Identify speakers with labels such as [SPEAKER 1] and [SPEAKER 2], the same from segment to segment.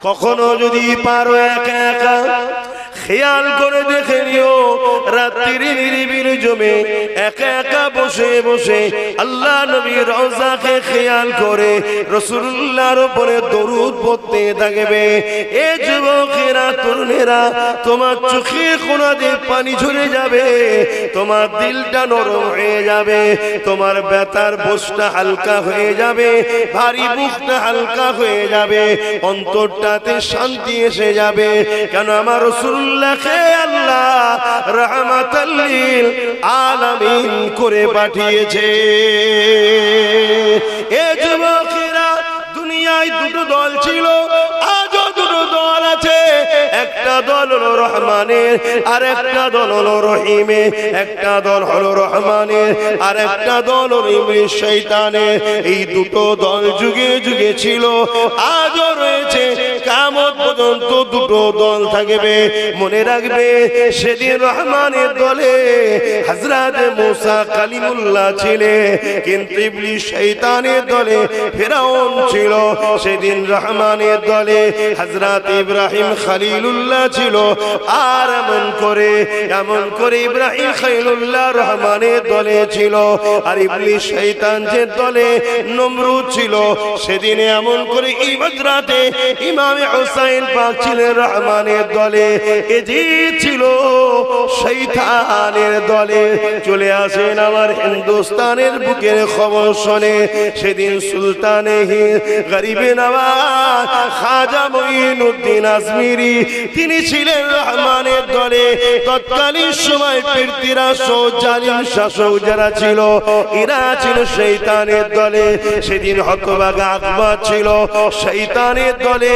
[SPEAKER 1] কখনো যদি পারো একা একা খেয়াল করে দেখে নিও, রাত্রির নিরিবিলি জমে একা একা বসে বসে আল্লাহ নবীর রওজাকে খেয়াল করে রাসূলুল্লাহর উপরে দরুদ পড়তে থাকবে। এ যুবকেরা, তরুণেরা, তোমার চোখের কোণা দিয়ে পানি ঝরে যাবে, তোমার দিলটা নরম হয়ে যাবে, তোমার ব্যথার বোঝটা হালকা হয়ে যাবে, ভারী বুকটা হালকা হয়ে যাবে, অন্তরটাতে শান্তি এসে যাবে। কেন আমার রাসূলুল্লাহকে আল্লাহ রাহমাতাল লিল আলামিন করে পাঠিয়েছে। এ যুবকেরা, দুনিয়ায় দুটো দল ছিল, আজও দুটো দল আছে। একটা দল হলো রহমানের, আর একটা দল হলো রহিমের। একটা দল হলো রহমানের, আর একটা দল হলো ইবলিস শয়তানের। এই দুটো দল যুগে যুগে ছিল, আজও রয়েছে, কিয়ামত পর্যন্ত দুটো দল থাকবে। মনে রাখবে, সেদিন রহমানের দলে হযরত মুসা কালিমুল্লাহ ছিলেন, কিন্তু ইবলিস শয়তানের দলে ফিরআউন ছিল। সেদিন রহমানের দলে হযরত ইব্রাহিম খলিলুল্লাহ ছিল। আর এমন করে ইব্রাহিম খলিলুল্লাহ রহমানের দলে ছিল, আর ইবলিস শয়তানের দলে নমরুদ ছিল। সেদিন এমন করে হযরতে ইমাম হুসাইন পাক ছিলেন রহমানের দলে, এজিদ ছিল শয়তানের দলে। চলে আসেন আমার হিন্দুস্তানের বুকের খবর শুনে। সেদিন সুলতানে গরিবে নওয়াজ খাজা মুঈনুদ্দিন আজমিরি, তিনি ছিলেন রহমানের দলে। তৎকালীন সময় পৃথ্বীরাজ জালিম শাসক যারা ছিল, এরা ছিল শয়তানের দলে। সেদিন হতভাগা আকবর ছিল শয়তানের দলে,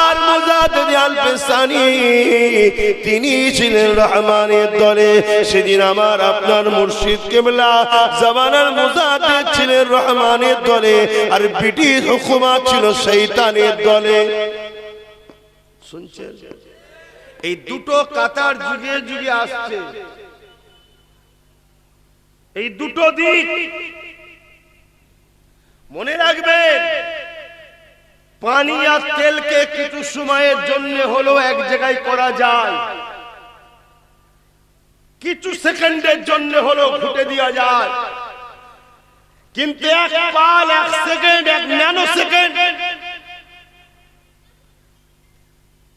[SPEAKER 1] আর মুজাদ্দিদ আল-ফিসানি তিনি ছিলেন রহমানের দলে। সেদিন আমার আপনার মুর্শিদ কিবলা জামানার মুজাদ্দিদ ছিলেন রহমানের দলে, আর ব্রিটিশ হুকুমত ছিল শয়তানের দলে। শুনছেন? এই দুটো কাতার যুগে যুগে আসছে, এই দুটো দিক মনে রাখবেন। পানি আর তেলকে কিছু সময়ের জন্য হলো এক জায়গায় করা যায়, কিছু সেকেন্ডের জন্য হলো ঘুটে দেওয়া যায়, কিন্তু এক পাল, এক সেকেন্ড, এক ন্যানো সেকেন্ড,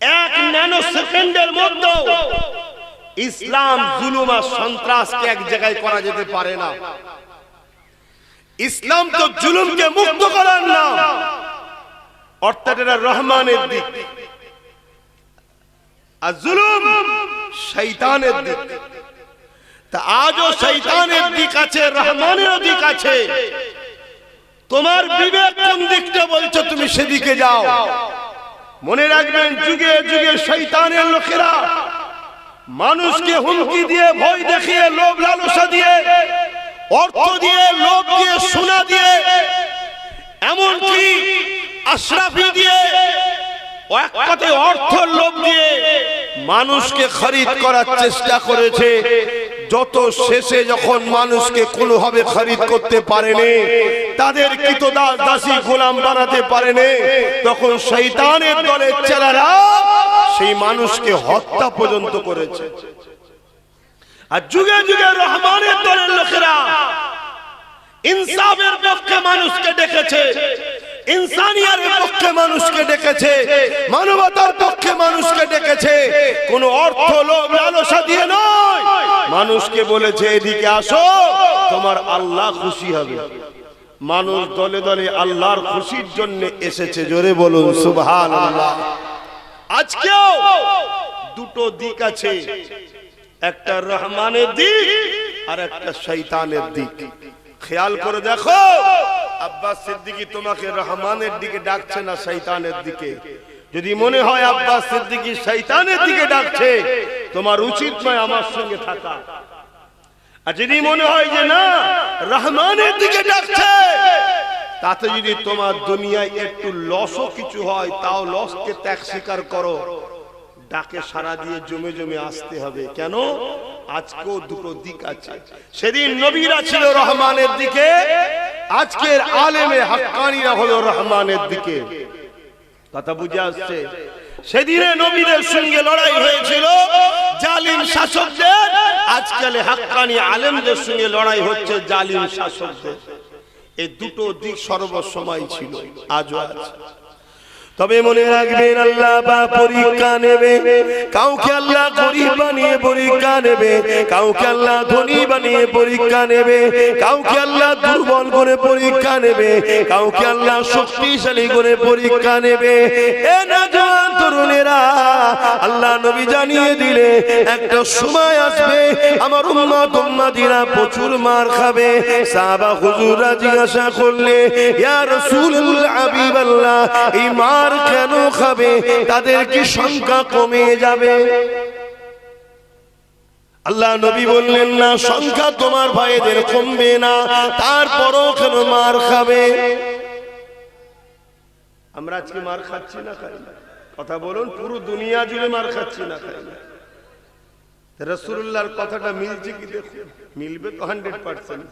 [SPEAKER 1] এক ন্যানো সেকেন্ডের মধ্যে ইসলাম জুলুম আর সন্ত্রাসকে এক জায়গায় করা যেতে পারে না। ইসলাম তো জুলুমকে মুক্ত করার নাম, অর্থাৎ এটা রহমানের দিক, আর জুলুম শয়তানের দিক। তা আজও শয়তানের দিক আছে, রহমানের দিক আছে। তোমার বিবেক কোন দিকটা বলছো, তুমি সেদিকে যাও। মনে রাখবেন, যুগে যুগে শয়তানের লোকেরা মানুষকে হুমকি দিয়ে, ভয় দেখিয়ে, লোভ লালসা দিয়ে, অর্থ দিয়ে, লোভ দিয়ে, সোনা দিয়ে, এমনকি আশরাফি দিয়ে, এক কথায় অর্থের লোভ দিয়ে মানুষকে খরিদ করার চেষ্টা করেছে। যত শেষে যখন মানুষকে কোনোভাবে খরিদ করতে পারেনি, তাদের কৃতদাস দাসী গোলাম বানাতে পারেনি, তখন শয়তানের দলের চেলারা সেই মানুষকে হত্যা পর্যন্ত করেছে। আর যুগে যুগে রহমানের দলের লোকেরা ইনসাফের পক্ষে মানুষকে ডেকেছে, ইনসানিয়াতের পক্ষে মানুষকে ডেকেছে, মানবতার পক্ষে মানুষকে ডেকেছে। কোন অর্থ, লোভ, লালসা দিয়ে নয়, মানুষকে বলেছে এদিকে আসো, তোমার আল্লাহ খুশি হবে। মানুষ দলে দলে আল্লাহর খুশির জন্য এসেছে। জোরে বলুন সুবহানাল্লাহ। আজকেও দুটো দিক আছে, একটা রহমানের দিক আর একটা শয়তানের দিক। খেয়াল করে দেখো, আব্বাস সিদ্দিকী তোমাকে রহমানের দিকে ডাকছে না শয়তানের দিকে? যদি মনে হয় আব্বাস সিদ্দিকী শয়তানের দিকে ডাকছে, তোমার উচিত নয় আমার সঙ্গে থাকা। আর যদি মনে হয় যে না, রহমানের দিকে ডাকছে, তাতে যদি তোমার দুনিয়ায় একটু লসও কিছু হয়, তাও লসকে ত্যাগ স্বীকার করো। ডাকে সারা দিয়ে জমে জমে আসতে হবে। কেন? আজকেও দুটো দিক আছে। সেদিন নবীরা ছিল রহমানের দিকে, আজকের আলেমে হাক্কানিরা হলো রহমানের দিকে। কথা বুঝে আসছে? সেদিনে নবীদের সঙ্গে লড়াই হয়েছিল জালিম শাসকদের, আজকাল হাক্কানি আলেমদের সঙ্গে লড়াই হচ্ছে জালিম শাসকদের। এই দুটো দিক সর্বসময় ছিল, আজও আছে। তবে মনে রাখবেন, আল্লাহ পরীক্ষা নেবে, কাউকে আল্লাহ গরীব বানিয়ে পরীক্ষা নেবে, কাউকে আল্লাহ ধনী বানিয়ে পরীক্ষা নেবে, কাউকে আল্লাহ দুর্বল করে পরীক্ষা নেবে, কাউকে আল্লাহ শক্তিশালী করে পরীক্ষা নেবে। এ নওজোয়ান তরুণেরা, আল্লাহ নবী জানিয়ে দিলে একটা সময় আসবে আমার উম্মত উম্মতিরা প্রচুর মার খাবে। সাহাবা হুজুররা জিজ্ঞাসা করলে, ইয়া রাসূলুল্লাহ, হাবিবাল্লাহ, এই মার কেন খাবে? তাদের কি সংখ্যা কমে যাবে? আল্লাহ নবী বললেন, না, সংখ্যা তোমার ভাইদের কমবে না, তারপরও কেন মার খাবে? আমরা আজকে মার খাচ্ছি না খাই না? কথা বলুন, পুরো দুনিয়া জুড়ে মার খাচ্ছি না খাই না? রাসূলুল্লাহর কথাটা মিলছে কি? দেখুন, মিলবে তো 100%।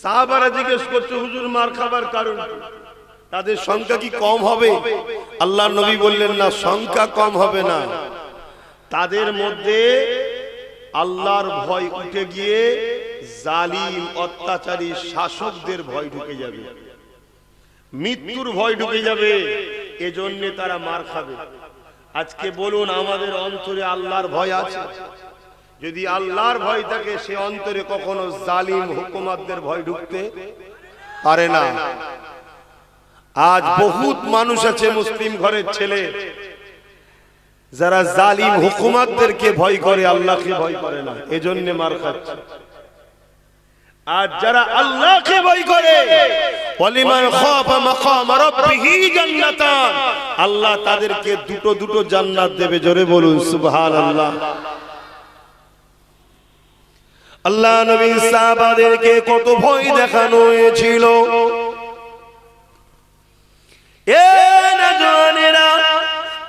[SPEAKER 1] সাহাবারা জিজ্ঞেস করছে, হুজুর মার খাবার কারণ তাদের সংখ্যা কি কম হবে? আল্লাহ নবী বললেন, না, সংখ্যা কম হবে না, তাদের মধ্যে আল্লাহর ভয় উঠে গিয়ে জালিম অত্যাচারী শাসকদের ভয় ঢুকে যাবে, মৃত্যুর ভয় ঢুকে যাবে, এজন্য তারা মার খাবে। আজকে বলুন, আমাদের অন্তরে আল্লাহর ভয় আছে? যদি আল্লাহর ভয় থাকে, সে অন্তরে কখনো জালিম হুকুমাতদের ভয় ঢুকতে পারে না। আজ বহুত মানুষ আছে মুসলিম ঘরের ছেলে, যারা জালিম হুকুমাতদেরকে ভয় করে, আল্লাহকে ভয় করে না, এজন্য মার খাচ্ছে। আর যারা আল্লাহকে ভয় করে, ওয়ালিমান খাফা মাকাম রাব্বিহি জান্নাতান, আল্লাহ তাদেরকে দুটো দুটো জান্নাত দেবে। জোরে বলুন সুবহানাল্লাহ। আল্লাহ নবী সাহাবাদেরকে কত ভয় দেখানো হয়েছিল।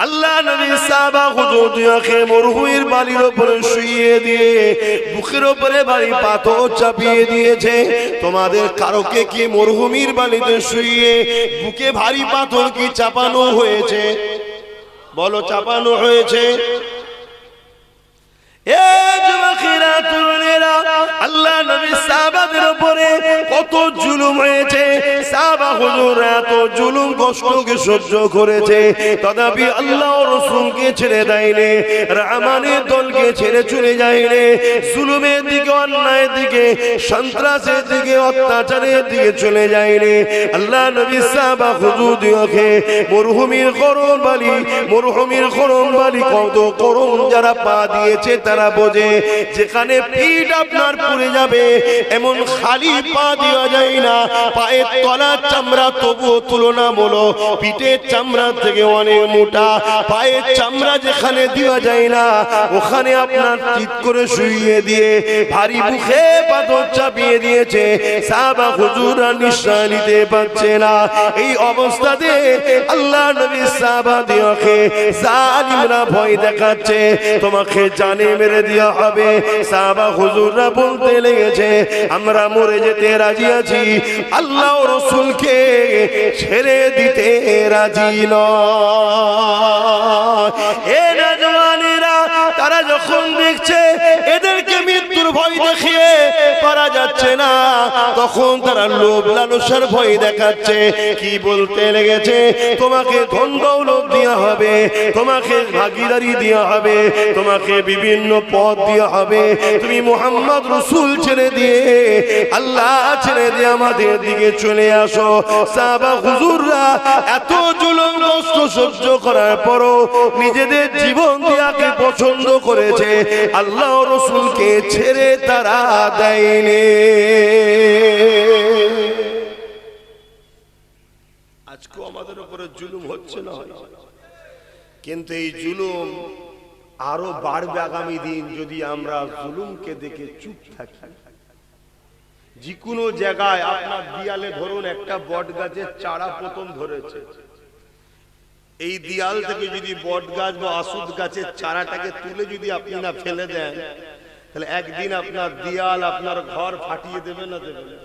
[SPEAKER 1] আল্লাহ নবী সাহাবা হুজুরকে মরুভূমির বালির উপরে শুইয়ে দিয়ে বুকের উপরে ভারী পাথর চাপিয়ে দিয়েছে। তোমাদের কারোকে কি মরুভূমির বালিতে শুইয়ে বুকে ভারী পাথর কি চাপানো হয়েছে? বলো, চাপানো হয়েছে? আল্লাহ নবী সাহাবাদের উপরে কত জুলুম হয়েছে, সাহাবা হুজুররা এত জুলুম কষ্টকে সহ্য করেছে, তথাপি আল্লাহ রাসূলকে ছেড়ে দেয়নি, রহমানের দলকে ছেড়ে চলে যায়নি। জুলুমের দিকে, অন্যায়ের দিকে, সন্ত্রাসের দিকে, অত্যাচারের দিকে চলে যায়নি। আল্লাহ নবী সাহাবা হুজুরকে মরুভূমির গরম বালি কত গরম যারা পা দিয়েছে তারা বোঝে, যেখানে পিঠ আপনার পুড়ে যাবে এমন খালি পা দেওয়া যায় না। পায়ের তলার চামড়া তবুও তুলনামূলক পিঠের চামড়া থেকে অনেক মোটা, পায়ের চামড়া যেখানে দেওয়া যায় না ওখানে আপনার চিৎ করে শুইয়ে দিয়ে ভারী মুখে পাথর চাপিয়ে দিয়েছে। সাহাবা হুজুররা নিঃশ্বাস নিতে পারছে না। এই অবস্থাতে আল্লাহ নবী সাহাবাদেরকে জালিমরা ভয় দেখাচ্ছে, তোমাকে জানে মেরে দেওয়া হবে। সাহাবা হুজুররা বলতে লেগেছে, আমরা মরে যেতে রাজি আছি, আল্লাহ রাসূলকে ছেড়ে দিতে রাজি নয়। এ নওজওয়ানেরা, তারা যখন দেখছে এদেরকে মৃত্যুর ভয় দেখিয়ে পারা যাচ্ছে না, তখন তারা লোভ লালসার ভয় দেখাচ্ছে। কি বলতে লেগেছে, তোমাকে ধন দৌলত দেওয়া হবে, তোমাকে ভাগীদারি দেওয়া হবে, তোমাকে বিভিন্ন পদ দেওয়া হবে, তুমি মুহাম্মদ রাসূল ছেড়ে দিয়ে, আল্লাহ ছেড়ে দিয়ে আমাদের দিকে চলে আসো। সাহাবা হুজুররা এত জুলুম কষ্ট সহ্য করার পরও নিজেদের জীবন দিয়াকে পছন্দ করেছে, আল্লাহ রাসূলকে ছেড়ে তারা দেয়নি। আজকেও আমাদের উপরে জুলুম হচ্ছে না, কিন্তু এই জুলুম আরো বাড়বে আগামী দিন যদি আমরা জুলুমকে দেখে চুপ থাকি। যে কোনো জায়গায় আপনার দিয়ালে ধরুন একটা বট গাছের চারা প্রথম ধরেছে, এই দিয়াল থেকে যদি বট গাছ বা আসুদ গাছের চারাটাকে তুলে যদি আপনি না ফেলে দেন, তাহলে একদিন আপনার দিয়াল আপনার ঘর ফাটিয়ে দেবে না দেবে না?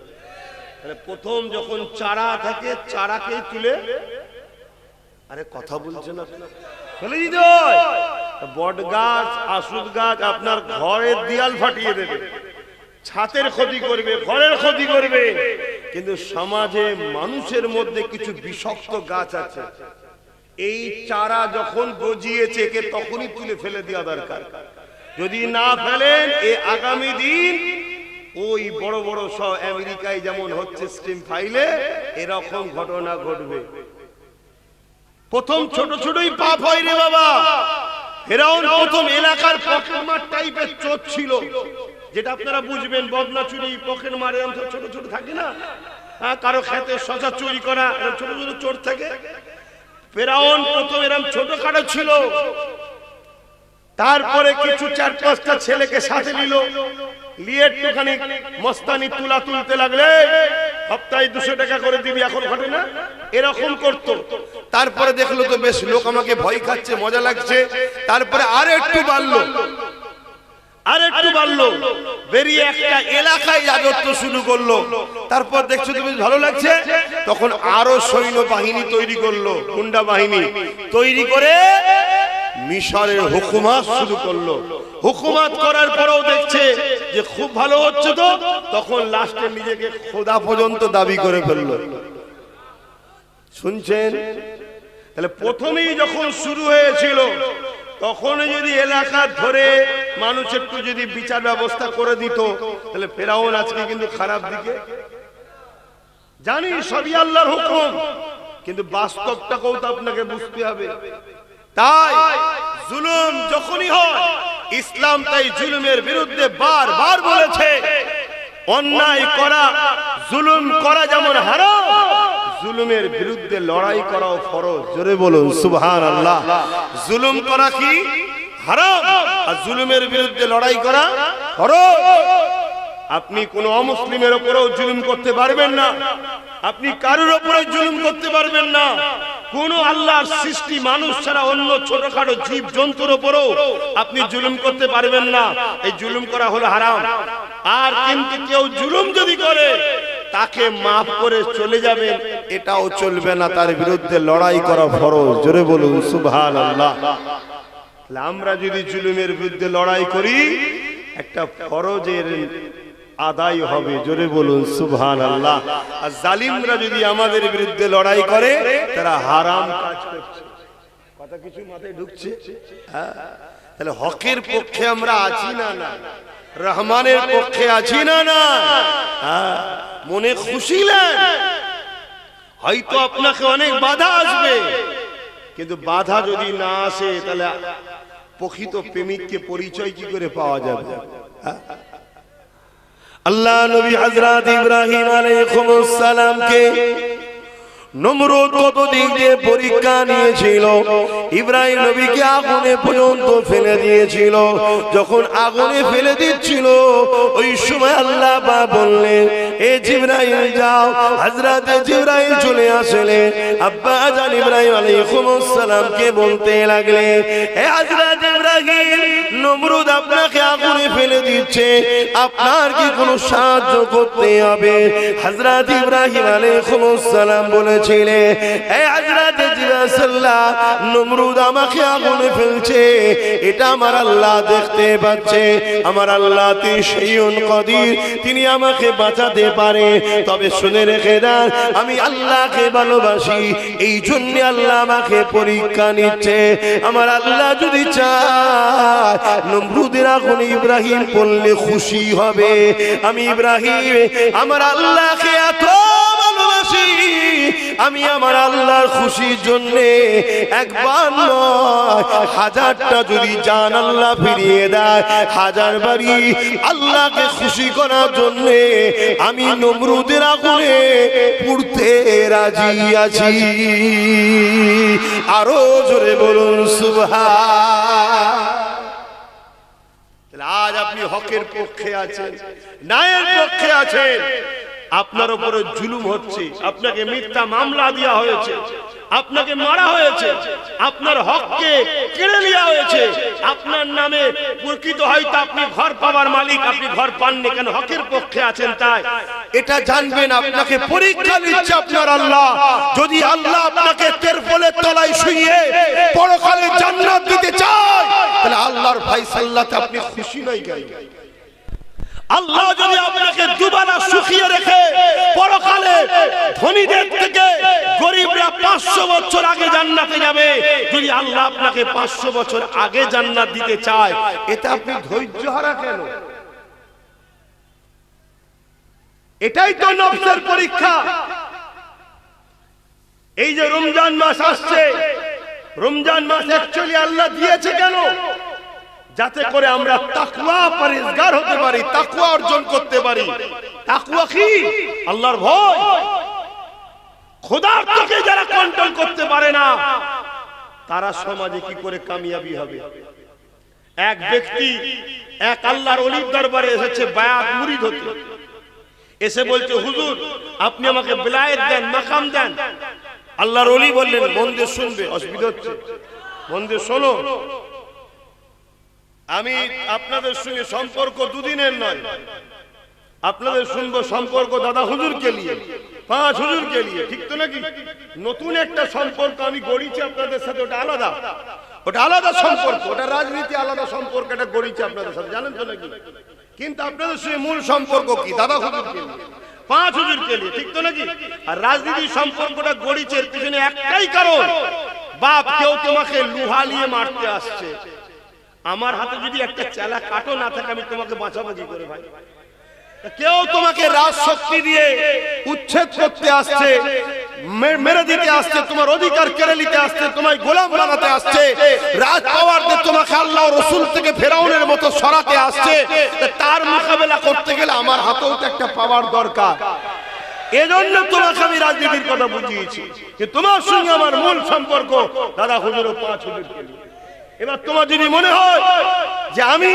[SPEAKER 1] তাহলে প্রথম যখন চারা থাকে চারাকেই তুলে আরে কথা বলছেন না, ফেলে দিতে হয়। বট গাছ আশুদ গাছ আপনার ঘরের দেয়াল ফাটিয়ে দেবে, ছাদের ক্ষতি করবে, ঘরের ক্ষতি করবে, কিন্তু সমাজে মানুষের মধ্যে কিছু বিষাক্ত গাছ আছে, এই চারা যখন গজিয়েছে একে তখনই তুলে ফেলে দেওয়া দরকার। যদি না ফেলেন এ আগামী দিন ওই বড় বড় সব আমেরিকায় যেমন হচ্ছে স্টিম ফাইলে এরকম ঘটনা ঘটবে। প্রথম ছোট ছোটই পাপ হয় রে বাবা। ফেরাউন প্রথম এলাকার পকেটমার টাইপের চোর ছিল, যেটা আপনারা বুঝবেন, বদনা চুরি, পকেটমার এরকম ছোট ছোট থাকে না, কারো খেতে শশা চুরি করা, ছোট ছোট চোর থাকে। ফেরাউন প্রথম এরকম ছোটখাটো ছিল, তারপরে কিছু 4-5টা ছেলেকে সাথে নিল, নিয়ে একটুখানি মস্তানি তুলা তুলতে লাগলে, সপ্তাহে 200 টাকা করে দিবি, এখন ঘটে না, এরকম করতো। তারপরে দেখলো তো বেশ লোক আমাকে ভয় খাচ্ছে, মজা লাগছে, তারপরে আর একটু বাড়লো, বেরিয়ে একটা এলাকায় রাজত্ব শুরু করলো। তারপর দেখছো তুমি ভালো লাগছে, তখন আরো সৈন্য বাহিনী তৈরি করলো, গুন্ডা বাহিনী তৈরি করে মিশরের হুকুমত শুরু করলো। হুকুমত করার পরেও দেখছে যে খুব ভালো হচ্ছে, তো তখন লাস্টে নিজেকে খোদা পর্যন্ত দাবি করে ফেললো। শুনছেন? তাহলে প্রথমেই যখন শুরু হয়েছিল তখন যদি এলাকা ধরে মানুষ একটু যদি বিচার ব্যবস্থা করে দিত, তাহলে ফেরাউন আজকে কিন্তু খারাপ দিকে। জানি সবই আল্লাহর হুকুম, কিন্তু বাস্তবটাকেও তো আপনাকে বুঝতে হবে। তাই জুলুম যখনই হয়, ইসলাম তাই জুলুমের বিরুদ্ধে বারবার বলেছে, অন্যায় করা, জুলুম করা যেমন হারাম, জুলুমের বিরুদ্ধে লড়াই করাও ফরজ। জোরে বলুন সুবহানাল্লাহ। জুলুম করা কি হারাম, আর জুলুমের বিরুদ্ধে লড়াই করা ফরজ। আপনি কোন অমুসলিমের উপরেও জুলুম করতে পারবেন না, আপনি কারোর উপরে জুলুম করতে পারবেন না, কোন আল্লাহর সৃষ্টি মানুষ ছাড়া অন্য ছোটখাটো জীব জন্তুর উপরেও আপনি জুলুম করতে পারবেন না। এই জুলুম করা হলো হারাম। আর কিন্তু কেউ জুলুম যদি করে তাকে মাফ করে চলে যাবেন, এটাও চলবে না, তার বিরুদ্ধে লড়াই করা ফরজ। জোরে বলুন সুবহানাল্লাহ। আমরা যদি জুলুমের বিরুদ্ধে লড়াই করি, একটা ফরজের আদায় হবে। জোরে বলুন সুবহানাল্লাহ। আর জালিমরা যদি আমাদের বিরুদ্ধে লড়াই করে, তারা হারাম কাজ করছে। কথা কিছু মাথায় ঢুকছে? তাহলে হকের পক্ষে আমরা আছি না? না। রহমানের পক্ষে আছি না? না। মনে খুশি নেন, হয়তো আপনাকে অনেক বাধা আসবে, কিন্তু বাধা যদি না আসে তাহলে প্রকৃত প্রেমিককে পরিচয় কি করে পাওয়া যাবে? আল্লাহ নবী হযরত ইব্রাহিম আলাইহিস সালামকে নমরুদ কত দিক দিয়ে পরীক্ষা নিয়েছিল, ইব্রাহিম নবীকে আগুনে পর্যন্ত ফেলে দিয়েছিল। যখন আগুনে ফেলে দিচ্ছিল, ওই সময় আল্লাহ পাক বললেন, এ জিবরাইল যাও। হযরত জিবরাইল চলে আসলেন, আব্বা জান ইব্রাহিম আলাইহিস সালামকে বলতে লাগলেন, হে হযরত ইব্রাহিম, নমরুদ আপনাকে আগুনে ফেলে দিচ্ছে, আপনার কি কোনো সাহায্য করতে হবে? হযরত ইব্রাহিম আলাইহিস সালাম বলেছিলেন, হে হযরত জিবরাইল, নমরুদ আমাকে আগুনে ফেলছে, এটা আমার আল্লাহ দেখতে পাচ্ছে। আমার আল্লাহ তিনি শাইউন কাদির, তিনি আমাকে বাঁচাতে পারে। তবে শুনে রেখে দেন, আমি আল্লাহকে ভালোবাসি, এই জন্য আল্লাহ আমাকে পরীক্ষা নিচ্ছে। আমার আল্লাহ যদি চায় নমরুদের আগুনে ইব্রাহিম পড়লে খুশি হবে। আমি ইব্রাহিম আমার আল্লাহকে এত ভালোবাসি, আমি আমার আল্লাহর খুশির জন্য একবার নয়, 1000টা যদি জান আল্লাহ ফিরিয়ে দেয়, 1000 বারই আল্লাহকে খুশি করার জন্য আমি নমরুদের আগুনে পুড়তে রাজি আছি। আরো জোরে বলুন সুবহান। আজ আপনি হকের পক্ষে আছেন, ন্যায়ের পক্ষে আছেন, আপনার উপরে জুলুম হচ্ছে, আপনাকে মিথ্যা মামলা দেওয়া হয়েছে, আপনাকে মারা হয়েছে, আপনার হককে কেড়ে নেওয়া হয়েছে, আপনার নামে প্রকৃত হয়তো আপনি ঘর পাওয়ার মালিক, আপনি ঘর পাননি কেন? হকের পক্ষে আছেন তাই। এটা জানবেন আপনাকে পরীক্ষা নিচ্ছে আপনার আল্লাহ। যদি আল্লাহ আপনাকে তেরপলের তলায় শুইয়ে পরকালে জান্নাত দিতে চায়, তাহলে আল্লাহর ফয়সালাতে আপনি খুশি নই কেন? আল্লাহ যদি আপনাকে দুবারা সুখিয়ে রেখে পরকালে ধনীদের থেকে গরিবরা 500 বছর আগে জান্নাতে যাবে, যদি আল্লাহ আপনাকে 500 বছর আগে জান্নাত দিতে চায়, এটা আপনি ধৈর্য হারা কেন? এটাই তো নফসের পরীক্ষা। এই যে রমজান মাস আসছে, রমজান মাস অ্যাকচুয়ালি আল্লাহ দিয়েছে কেন? যাতে করে আমরা তাকওয়া পরহেজগার হতে পারি, তাকওয়া অর্জন করতে পারি। তাকওয়া কি? আল্লাহর ভয়। খোদার থেকে যারা কন্ট্রোল করতে পারে না, তারা সমাজে কি করে কামিয়াবি হবে? এক ব্যক্তি এক আল্লাহর ওলির দরবারে এসেছে বায়াত মুরিদ হতে। এসে বলছে, হুজুর আপনি আমাকে বেলায়েত দেন, মাকাম দেন। আল্লাহর ওলি বললেন, মন দিয়ে শুনবে, অসুবিধা হচ্ছে, মন দিয়ে শোনো। আমি আপনাদের সঙ্গে সম্পর্ক দুদিনের নয়, আপনাদের শুনবো সম্পর্ক দাদা হুজুরকে নিয়ে, 5 হুজুরকে নিয়ে, ঠিক তো নাকি? নতুন একটা সম্পর্ক আমি গড়িছি আপনাদের সাথে, ওটা আলাদা, ওটা আলাদা সম্পর্ক, ওটা রাজনীতি আলাদা সম্পর্ক, এটা গড়িছি আপনাদের সাথে, জানেন তো নাকি? কিন্তু আপনাদের সঙ্গে মূল সম্পর্ক কি? দাদা হুজুরকে নিয়ে, 5 হুজুরকে নিয়ে, ঠিক তো নাকি? আর রাজনীতির সম্পর্কটা গড়িছে এর পিছনে একটাই কারণ, বাপ কেউ তোমাকে লোহা নিয়ে মারতে আসছে, আমার হাতে যদি একটা চেলা কাটো না থাকে, আমি তোমাকে বাঁচাবো কি করে ভাই? কেউ তোমাকে রাজ শক্তি দিয়ে উচ্ছেদ করতে আসছে, মেরে দিতে আসছে, তোমার অধিকার কেড়ে নিতে আসছে, তোমায় গোলাম বানাতে আসছে, রাজ পাওয়ার দিয়ে তোমাকে আল্লাহ রাসূল থেকে ফেরাউনের মতো সরাতে আসছে, তার মোকাবেলা করতে গেলে আমার হাতেও তো একটা পাওয়ার দরকার। এজন্য তোমাকে আমি রাজনীতির কথা বুঝিয়েছি যে তোমার সঙ্গে আমার মূল সম্পর্ক দাদা হুজুর ও 5 হুজুরকে নিয়ে। এবার তোমার যদি মনে হয় যে আমি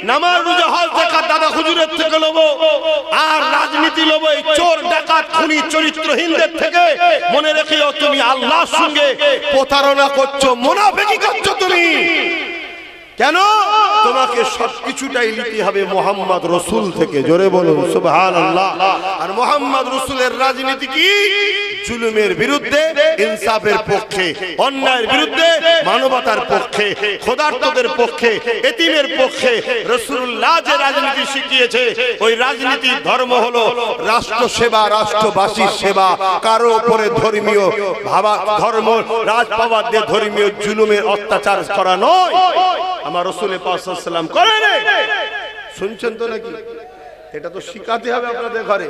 [SPEAKER 1] নামাজ রোজা হজ যাকাত দাদা হুজুরের থেকে নেব আর রাজনীতি নেব এই চোর ডাকাত খুনি চরিত্রহীনদের থেকে, মনে রেখো তুমি আল্লাহর সঙ্গে প্রতারণা করছো, মুনাফিকি করছো তুমি। কেন? তোমাকে সবকিছুটাই নিতে হবে মুহাম্মদ রাসূল থেকে, জোরে বলুন সুবহানাল্লাহ। আর মুহাম্মদ রাসূলের রাজনীতি কি? জুলুমের বিরুদ্ধে, ইনসাফের পক্ষে, অন্যায়ের বিরুদ্ধে, মানবতার পক্ষে, খোদার্তদের পক্ষে, এতিমের পক্ষে। রাসূলুল্লাহ যে রাজনীতি শিখিয়েছে, ওই রাজনীতির ধর্ম হলো রাষ্ট্র সেবা, রাষ্ট্রবাসীর সেবা, কারো উপরে ধর্মীয় ভাবা ধর্ম রাজ পাওয়ার দিয়ে ধর্মীয় জুলুমের অত্যাচার করা নয়। আমার রাসূল পাক সাল্লাল্লাহু আলাইহি ওয়াসাল্লাম করেন। শুনছেন তো নাকি? এটা তো শিখাতে হবে আপনাদের ঘরে।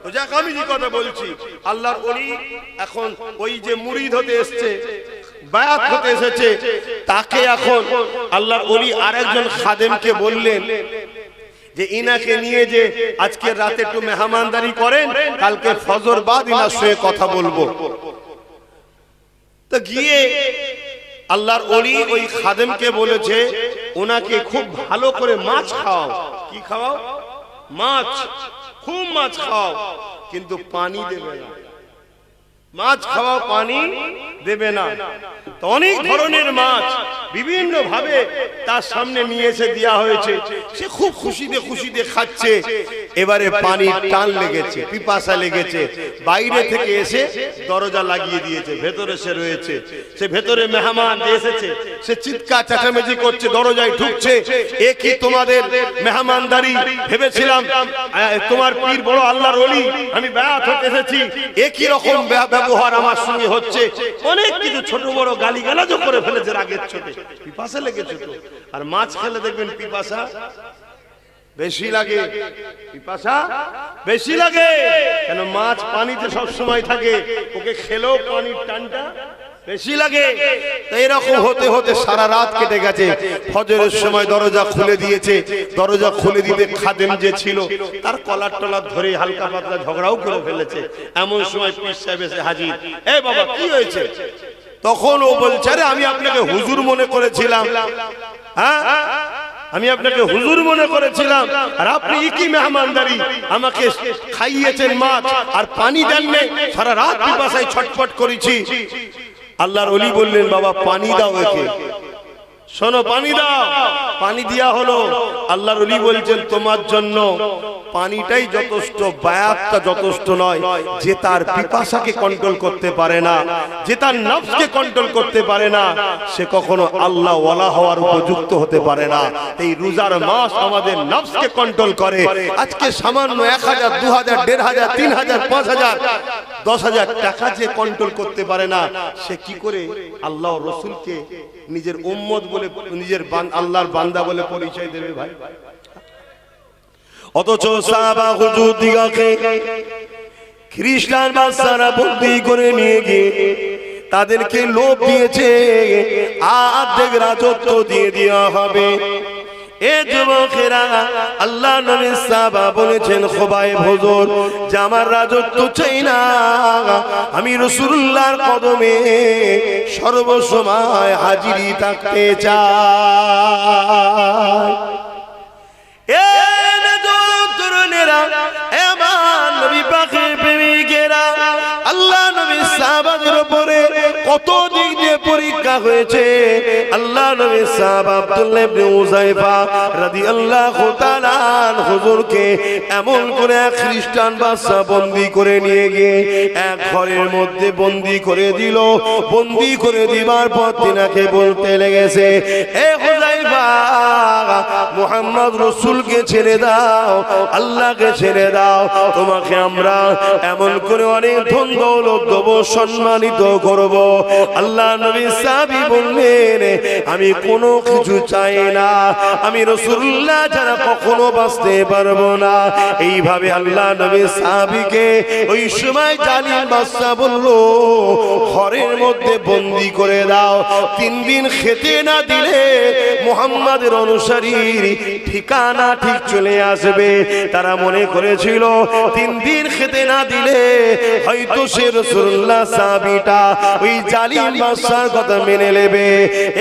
[SPEAKER 1] তো যাক, আমি যে কথা বলছি, আল্লাহর ওলি এখন ওই যে মুরিদ হতে এসেছে, বায়াত হতে এসেছে, তাকে এখন আল্লাহর ওলি আরেকজন খাদেমকে বললেন যে ইনাকে নিয়ে যে আজকে রাতে একটু মেহমানদারি করেন, কালকে ফজর বাদ ইনার সঙ্গে কথা বলবো। তো গিয়ে আল্লাহর ওলি ওই খাদেমকে বলেছে ওনাকে খুব ভালো করে মাছ খাওয়াও। কি খাওয়াও? মাছ, খুব মাছ খাওয়াও, কিন্তু পানি দেবে না। মাছ খাওয়াও, পানি দেবে না। তো অনেক ধরনের মাছ বিভিন্ন ভাবে তার সামনে নিয়ে এসে দেওয়া হয়েছে, সে খুব খুশিতে খাচ্ছে। এবারে পানির টান লেগেছে, পিপাসা লেগেছে, বাইরে থেকে এসে দরজা লাগিয়ে দিয়েছে, ভেতরে সে রয়েছে। সে ভেতরে মেহমান এসেছে, সে চিৎকার চেঁচামেচি করছে, দরজায় ঢুকছে। এ কি তোমাদের মেহমানদারি? ভেবেছিলাম তোমার পীর বড় আল্লাহর ওলি, আমি বায়াত হতে এসেছি, এ কি রকম ব্যবহার আমার সঙ্গে হচ্ছে? অনেক কিছু ছোট বড় গালিগালাজও করে ফেলেছে রাগের চোটে। পিপাসা লেগেছে তো। আর মাছ খেলে দেখবেন পিপাসা বেশি লাগে, পিপাসা বেশি লাগে। কেন? মাছ পানিতে সব সময় থাকে, ওকে খেলেও পানির টানটা বেশি লাগে। তো এরকম হতে হতে সারা রাত কেটে গেছে। ফজরের সময় দরজা খুলে দিয়েছে। দরজা খুলে দিতে খাদেম যে ছিল তার কলার টলার ধরে হালকা পাতলা ঝগড়াও করে ফেলেছে। এমন সময় পীর সাহেব এসে হাজির। এ বাবা, কি হয়েছে? তখন ও বলছে, আরে আমি আপনাকে হুজুর মনে করেছিলাম, হ্যাঁ আমি আপনাকে হুজুর মনে করেছিলাম, আর আপনি কি মেহমানদারি আমাকে খাইয়েছেন মাছ আর পানি দেন নাই, সারা রাত পিপাসায় ছটফট করেছি। আল্লাহর ওলি বললেন বাবা পানি দাও একে, শোনো পানি দাও। পানি দেয়া হলো। আল্লাহর ওলি বলছেন তোমার জন্য পানিটাই যথেষ্ট, বায়াতটা যথেষ্ট নয়। যে তার পিপাসাকে কন্ট্রোল করতে পারে না, যে তার নফসকে কন্ট্রোল করতে পারে না, সে কখনো আল্লাহ ওয়ালা হওয়ার উপযুক্ত হতে পারে না। এই রোজার মাস আমাদের নফসকে কন্ট্রোল করে। আজকে সামান্য 1000, 2000, 1500, 3000, 5000, 10,000 টাকা যে কন্ট্রোল করতে পারে না, সে কি করে আল্লাহ রসুলকে নিজের উম্মত বলে, নিজের আল্লাহর বান্দা বলে পরিচয় দেবে ভাই? অথচ সাহাবা হুজুর দিগকে খ্রিস্টান বাদশারা বন্দী করে নিয়ে গিয়ে তাদেরকে লোভ দিয়েছে, অর্ধেক রাজত্ব দিয়ে দেওয়া হবে। এ যুবকেরা, আল্লাহ নবী সাহাবা বলেছেন খোবাইব হুজুর যে আমার রাজত্ব চাই না, আমি রাসূলুল্লাহর কদমে সর্বসময় হাজিরি থাকতে চাই। এ তরুণেরা, আমার নবী পাকের প্রেমিকেরা, আল্লাহ নবী সাহাবাদের উপরে কত দিক দিয়ে পরীক্ষা হয়েছে। আল্লাহ নবী সাহাবা আব্দুল্লাহ ইবনে উযাইফা রাদিয়াল্লাহু তাআলা হুজুরকে এমন করে খ্রিস্টান বাদশা বন্দী করে নিয়ে গিয়ে এক ঘরের মধ্যে বন্দী করে দিল। বন্দী করে দিবার পর তিনাকে বলতে লেগেছে, এ হুযাইফা, মুহাম্মদ রাসূলকে ছেড়ে দাও, আল্লাহকে ছেড়ে দাও, তোমাকে আমরা এমন করে অনেক ধন দৌলত দেব, সম্মানিত করব। আল্লাহ নবী সাহাবী বললেন, আমি কোনো কিছু চাই না, আমি রাসূলুল্লাহ ছাড়া কখনো বাঁচতে পারবো না। এইভাবে আল্লাহ নবী সাহাবীকে ওই সময় জালিম বাদশা বলল, ঘরের মধ্যে বন্দী করে দাও, 3 দিন খেতে না দিলে মুহাম্মাদের অনুসারীর ঠিকানা ঠিক চলে আসবে। তারা মনে করেছিল 3 দিন খেতে না দিলে হয়তো সে রাসূলুল্লাহ সাহাবীটা ওই জালিম বাদশার কথা মেনে নেবে।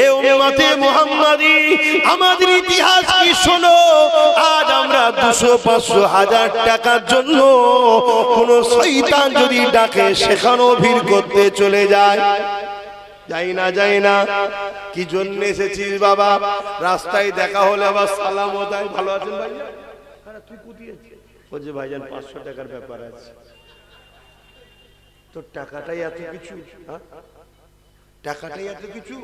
[SPEAKER 1] এ উম্মতে মুহাম্মাদি, আমাদের ইতিহাস কি শোনো, আজ আমরা 200, 500, 1000 টাকার জন্য কোন শয়তান যদি ডাকে সেখানেও ভিড় করতে চলে যায়। যাই না, যাই না। কি জন্য এসেছিস বাবা? রাস্তায় দেখা হলে আবার সালাম ও দেয়, ভালো আছেন ভাই? তুই কোথায় আছিস? বলছে ভাইজান 500 টাকার ব্যাপার আছে। তো টাকাটাই এত কিছু? টাকাটাই এত কিছু?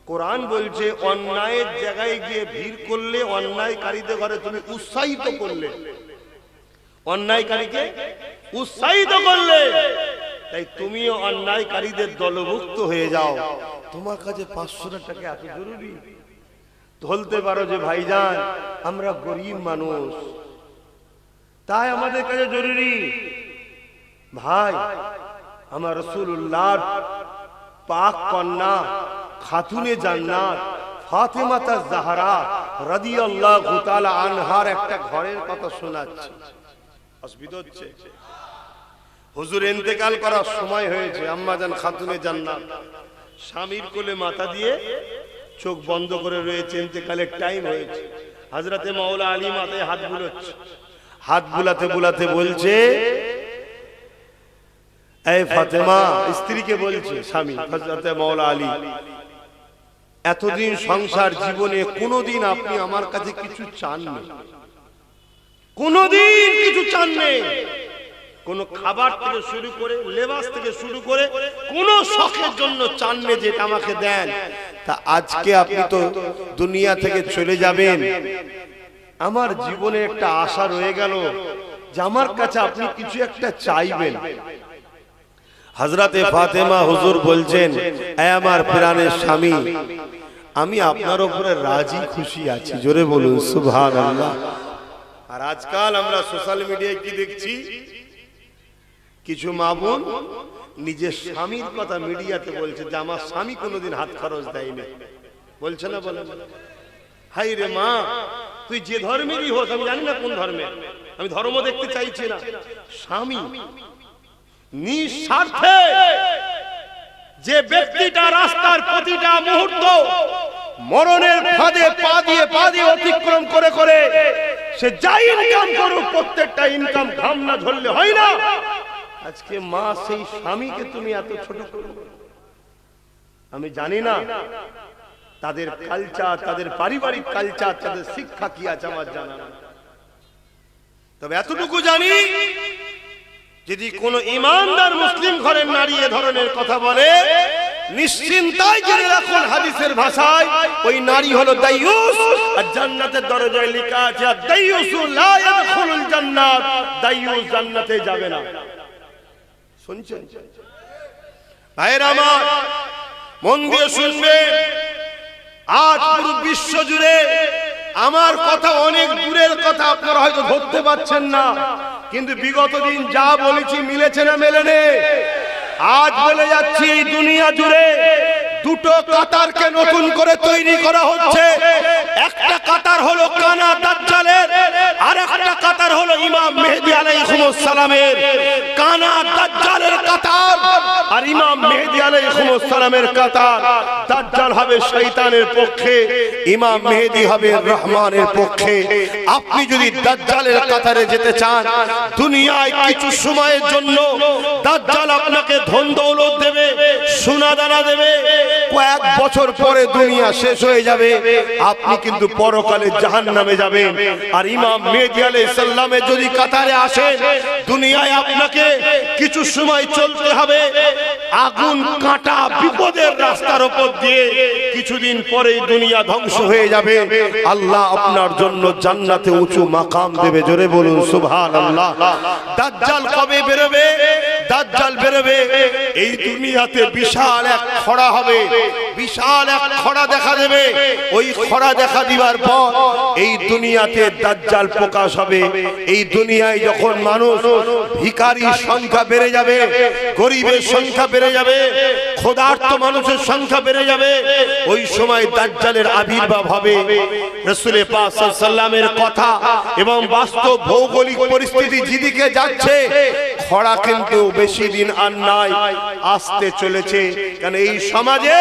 [SPEAKER 1] কোরআন বলছে অন্যায়ের জায়গায় গিয়ে ভিড় করলে, অন্যায়কারীদের ঘরে তুমি উৎসাহিত করলে, অন্যায়কারীকে উৎসাহিত করলে, তাই তুমিও অন্যায়কারীদের দলভুক্ত হয়ে যাও। তোমার কাছে 500 টাকা এত জরুরি? বলতে পারো যে ভাইজান আমরা গরিব মানুষ, তাই আমাদের কাছে জরুরি। ভাই, আমার রাসূলুল্লাহর পাক কন্যা খাতুনে জান্নাত ফাতেমা জাহরা রাদিয়াল্লাহু তাআলা আনহার একটা ঘরের কথা শোনাচ্ছি। অসুবিধা হচ্ছে? হুজুর ইন্তেকাল করার সময় হয়েছে। আম্মাজান খাতুনে জান্নাত স্বামীর কোলে মাথা দিয়ে চোখ বন্ধ করে রয়েছে, ইন্তেকালের টাইম হয়েছে। হযরতে মাওলা আলী মাথায় হাত বুলাচ্ছে, হাত বুলাতে বুলাতে বলছে, এই ফাতেমা, স্ত্রীকে বলছে স্বামী হযরতে মাওলা আলী, এতদিন সংসার জীবনে কোনোদিন আপনি আমার কাছে কিছু চাননি, কোনোদিন কিছু চাননি। কোন খাবার থেকে শুরু করে, লেবাস থেকে শুরু করে কোন শখের জন্য চাননি যেটা আমাকে দেন। তা আজকে আপনি তো দুনিয়া থেকে চলে যাবেন, আমার জীবনে একটা আশা রয়ে গেল যে আমার কাছে আপনি কিছু একটা চাইবেন। হযরতে ফাতেমা হুজুর বলছেন, এ আমার প্রাণের স্বামী, আমি আপনার উপরে রাজি খুশি আছি। জোরে বলুন সুবহানাল্লাহ। আর আজকাল আমরা সোশ্যাল মিডিয়ায় কি দেখছি, কিছু মা বোন নিজের স্বামীর কথা মিডিয়াতে বলছে যে আমার স্বামী কোনোদিন হাত খরচ দেয়নি। বলছে না? বলেন। হাই রে মা, তুই যে ধর্মেরই হোস, আমি জানি না কোন ধর্মের, আমি ধর্ম দেখতে চাইছি না, স্বামী নিঃস্বার্থে যে ব্যক্তিটা রাস্তার প্রতিটা মুহূর্ত মরণের ফাঁদে পা দিয়ে অতিক্রম করে করে সে যাই ইনকাম করুক, প্রত্যেকটা ইনকাম ঘাম না ঝরলে হয় না। আজকে মা সেই স্বামীকে তুমি এত ছোট করো, আমি জানি না তাদের কালচার, তাদের পারিবারিক কালচার, তাদের শিক্ষা কি আছে আমার জানা না। তবে এতটুকু জানি, যদি কোনো ইমানদার মুসলিম ঘরের নারী এ ধরনের কথা বলে, নিশ্চিন্তায় জেনে রাখুন হাদিসের ভাষায় ওই নারী হলো দাইয়ুস। আর জান্নাতের দরজায় লেখা আছে দাইয়ুসু লা ইয়াদখুলুল জান্নাত, দাইয়ুস জান্নাতে যাবে না। শুনছেন ভাইরা আমার, মন দিয়ে শুনবে। আজ পুরো বিশ্ব জুড়ে আমার কথা অনেক দূরের কথা, আপনারা হয়তো ধরতে পারছেন না, কিন্তু বিগত দিন যা বলেছি মিলেছে না মেলেনি? আজ বলে যাচ্ছি এই দুনিয়া জুড়ে দুটো কাতারকে নতুন করে তৈরি করা হচ্ছে। একটা কাতার হলো কানা দাজ্জালের, আর একটা কাতার হলো ইমাম মেহেদী আলাইহিস সালামের। কানা দাজ্জালের কাতার আর ইমাম মেহেদী আলাইহিস সালামের কাতার। দাজ্জাল হবে শয়তানের পক্ষে, ইমাম মেহেদী হবে রহমানের পক্ষে। আপনি যদি দাজ্জালের কাতারে যেতে চান, দুনিয়ায় কিছু সময়ের জন্য দাজ্জাল আপনাকে ধন দৌলত দেবে, সোনা দানা দেবে, কয়েক বছর পরে দুনিয়া শেষ হয়ে যাবে, আপনি কিন্তু পরকালে জাহান্নামে যাবেন। আর ইমাম মেহেদী আলাইহিস সালামের যদি কাতারে আসেন, দুনিয়ায় আপনাকে কিছু সময় চলতে হবে আগুন কাঁটা বিপদের রাস্তার উপর দিয়ে, কিছুদিন পরেই দুনিয়া ধ্বংস হয়ে যাবে। আল্লাহ আপনার জন্য জান্নাতে উঁচু মাকাম দেবে। জোরে বলুন সুবহানাল্লাহ। দাজ্জাল কবে বেরোবে? দাজ্জাল বেরোবে এই দুনিয়াতে বিশাল এক খরা হবে, বিশাল এক খরা দেখা দেবে। ওই খরা দেখা দিবার পর এই দুনিয়াতে দাজ্জাল প্রকাশ হবে। এই দুনিয়ায় যখন মানুষ ভিখারির সংখ্যা বেড়ে যাবে, গরিবের সংখ্যা বেড়ে যাবে, ক্ষুধার্ত মানুষের সংখ্যা বেড়ে যাবে, ওই সময় দাজ্জালের আবির্ভাব হবে। রাসূল পাক সাল্লাল্লাহু আলাইহি ওয়াসাল্লামের কথা এবং বাস্তব ভৌগোলিক পরিস্থিতি যেদিকে যাচ্ছে, খরা কিন্তু বেশি দিন আর নাই, আসতে চলেছে। কারণ এই সমাজে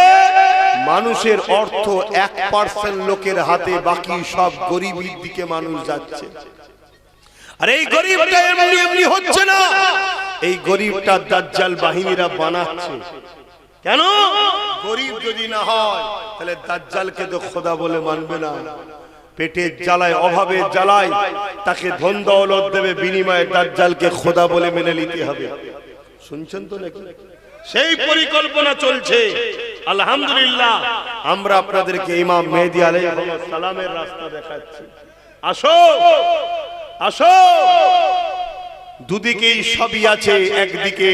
[SPEAKER 1] মানুষের অর্থ 1% লোকের হাতে, বাকি সব গরিবের দিকে মানুষ যাচ্ছে। আর এই গরিবটা এমনি এমনি হচ্ছে না, এই গরিবটা দাজ্জাল বাহিনীরা বানাচ্ছে। কেন? গরিব যদি না হয় তাহলে দাজ্জালকে তো খোদা বলে মানবে না। পেটের জ্বালায়, অভাবের জ্বালায় তাকে ধন দৌলত দেবে, বিনিময়ে দাজ্জালকে খোদা বলে মেনে নিতে হবে। শুনছেন তো নাকি? সেই পরিকল্পনা চলছে। আলহামদুলিল্লাহ, আমরা আপনাদেরকে ইমাম মেহেদী আলাইহিস সালামের রাস্তা দেখাচ্ছি। আসো আসো, দুদিকেই সবই আছে, একদিকে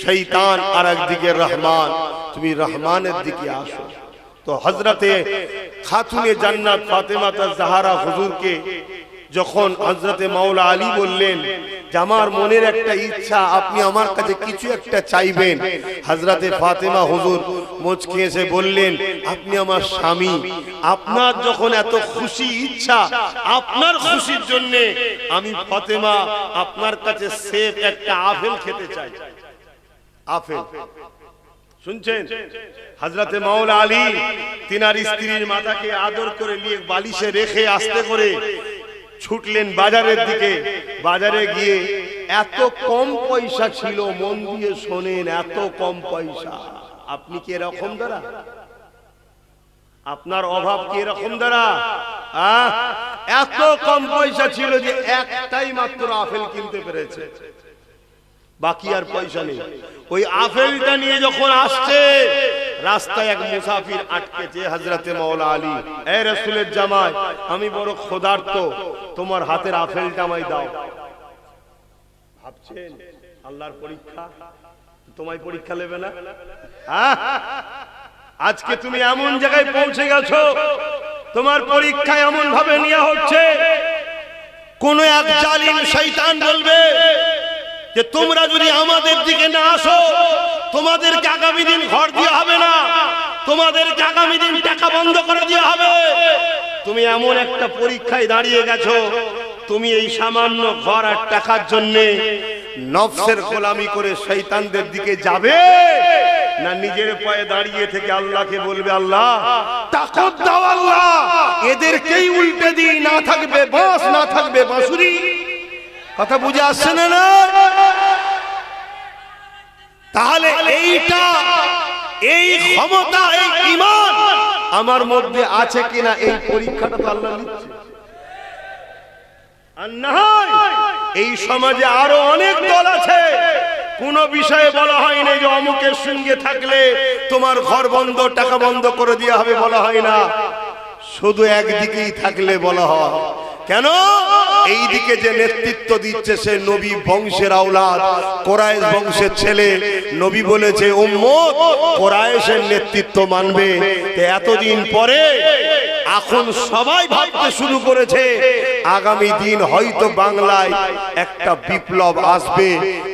[SPEAKER 1] শয়তান আর একদিকে রহমান। তুমি রহমানের দিকে আসো। তো হযরতে খাতুনে জান্নাত ফাতেমা জাহরা হুজুরকে যখন হযরতে মাওলা আলী বললেন যে আমার মনের একটা ইচ্ছা, আপনি আমার কাছে কিছু একটা চাইবেন, হযরতে ফাতেমা হুজুর মুচকি এসে বললেন, আপনি আমার স্বামী, আপনার যখন এত খুশি ইচ্ছা, আপনার খুশির জন্য আমি ফাতেমা আপনার কাছে সেফ একটা আপেল খেতে চাই। আপেল শুনছেন? হযরতে মাওলা আলী তিনার স্ত্রীর মাথাকে আদর করে নিয়ে বালিশে রেখে আস্তে করে ছুটলেন বাজারের দিকে। বাজারে গিয়ে এত কম পয়সা ছিল, মন দিয়ে শোনেন, এত কম পয়সা। আপনি কি এরকম দ্বারা? আপনার অভাব কি এরকম দ্বারা? এত কম পয়সা ছিল যে একটাই মাত্র আপেল কিনতে পেরেছে, বাকি আর পয়সা নেই। ওই আপেলটা নিয়ে যখন আসছে, রাস্তায় এক মুসাফির আটকেছে। হযরতে মাওলা আলী, এ রাসূলের জামাই, আমি বড় ক্ষুধার্ত, তোমার হাতের আপেলটা আমায় দাও। ভাবছেন আল্লাহর পরীক্ষা, তোমায় পরীক্ষা নেবে না? আজকে তুমি এমন জায়গায় পৌঁছে গেছো, তোমার পরীক্ষা এমন ভাবে নেওয়া হচ্ছে, কোন এক জালিম শয়তান বলবে যে তোমরা যদি আমাদের দিকে না আসো, তোমাদেরকে আগামী দিন ঘর দেওয়া হবে না, তোমাদেরকে আগামী দিন টাকা বন্ধ করে দেওয়া হবে। তুমি এমন একটা পরীক্ষায় দাঁড়িয়ে গেছো, তুমি এই সামান্য ঘর আর টাকার জন্য নফসের গোলামি করে শয়তানদের দিকে যাবে, না নিজের পায়ে দাঁড়িয়ে থেকে আল্লাহকে বলবে, আল্লাহ তাকত দাও, আল্লাহ এদেরকেই উল্টে দিই, না থাকবে বাঁশ, না থাকবে বাঁশুরি। কথা বুঝে আসছে না? তাহলে এইটা এই ক্ষমতা, এই ঈমান আমার মধ্যে আছে কিনা, এই পরীক্ষাটা তো আল্লাহ নিচ্ছে। আর না হয় এই সমাজে আরো অনেক দল আছে, কোন বিষয়ে বলা হয় না যে অমুকের সঙ্গে থাকলে তোমার ঘর বন্ধ, টাকা বন্ধ করে দেওয়া হবে, বলা হয় না। শুধু একদিকেই থাকলে বলা হয়। কেন? এই দিকে যে নেতৃত্ব দিচ্ছে সে নবী বংশের আওলাদ, কোরাইশ বংশের ছেলে। নবী বলেছে উম্মত কোরাইশের নেতৃত্ব মানবে। এতদিন পরে এখন সবাই ভাবতে শুরু করেছে আগামী দিন হয়তো বাংলায় একটা বিপ্লব আসবে,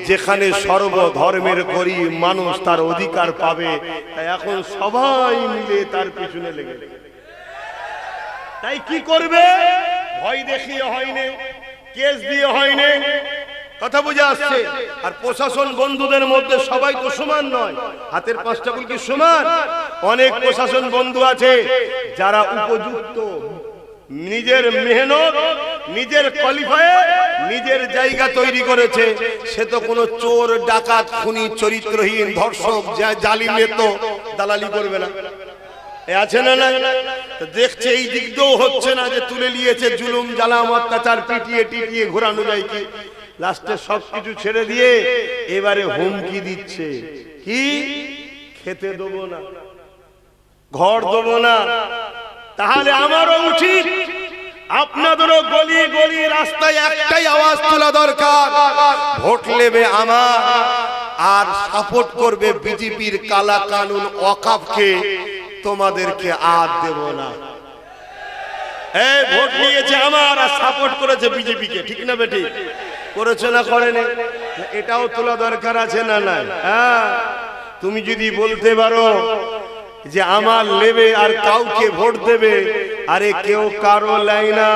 [SPEAKER 1] যেখানে সর্বধর্মের গরিব মানুষ তার অধিকার পাবে। তাই এখন সবাই মিলে তার পিছনে লেগে। তাই কি করবে? ভয় দেখিয়ে হয়নি, কেস দিয়ে হয়নি, কথা বুঝে আসছে। আর প্রশাসন বন্ধুদের মধ্যে সবাই তো সমান নয়, হাতের পাঁচটা আঙুল কি সমান? অনেক প্রশাসন বন্ধু আছে যারা উপযুক্ত, নিজের মেহনত, নিজের কোয়ালিফাই, নিজের জায়গা তৈরি করেছে। সে তো কোনো চোর, ডাকাত, খুনি, চরিত্রহীন, ধর্ষক, জালিমের তো দালালি করবে না। আছে না? না দেখছে এই দিক দিয়েও হচ্ছে না, যে তুলে নিয়েছে জুলুম, জালাম, অত্যাচার, পিটিয়ে টিটিয়ে ঘোরানো যায় কি। লাস্টে সবকিছু ছেড়ে দিয়ে এবারে হুমকি দিচ্ছে, কি খেতে দেবো না, ঘর দেবো না। তাহলে আমারও উচিত, আপনাদেরও গলি গলি রাস্তায় একটাই আওয়াজ তোলা দরকার, ভোট নেবে আমার আর সাপোর্ট করবে বিজেপির কালা কানুন ওয়াকফকে, তোমাদেরকে আর দেব না। এই ভোট নিয়েছে আমার আর সাপোর্ট করেছে বিজেপিকে, ঠিক না বেটি? করেছে না করেনি? এটাও তোলা দরকার আছে না? নাই? হ্যাঁ, তুমি যদি বলতে পারো যে আমার নেবে আর কাউকে ভোট দেবে, আরে কেউ কারো লাই না।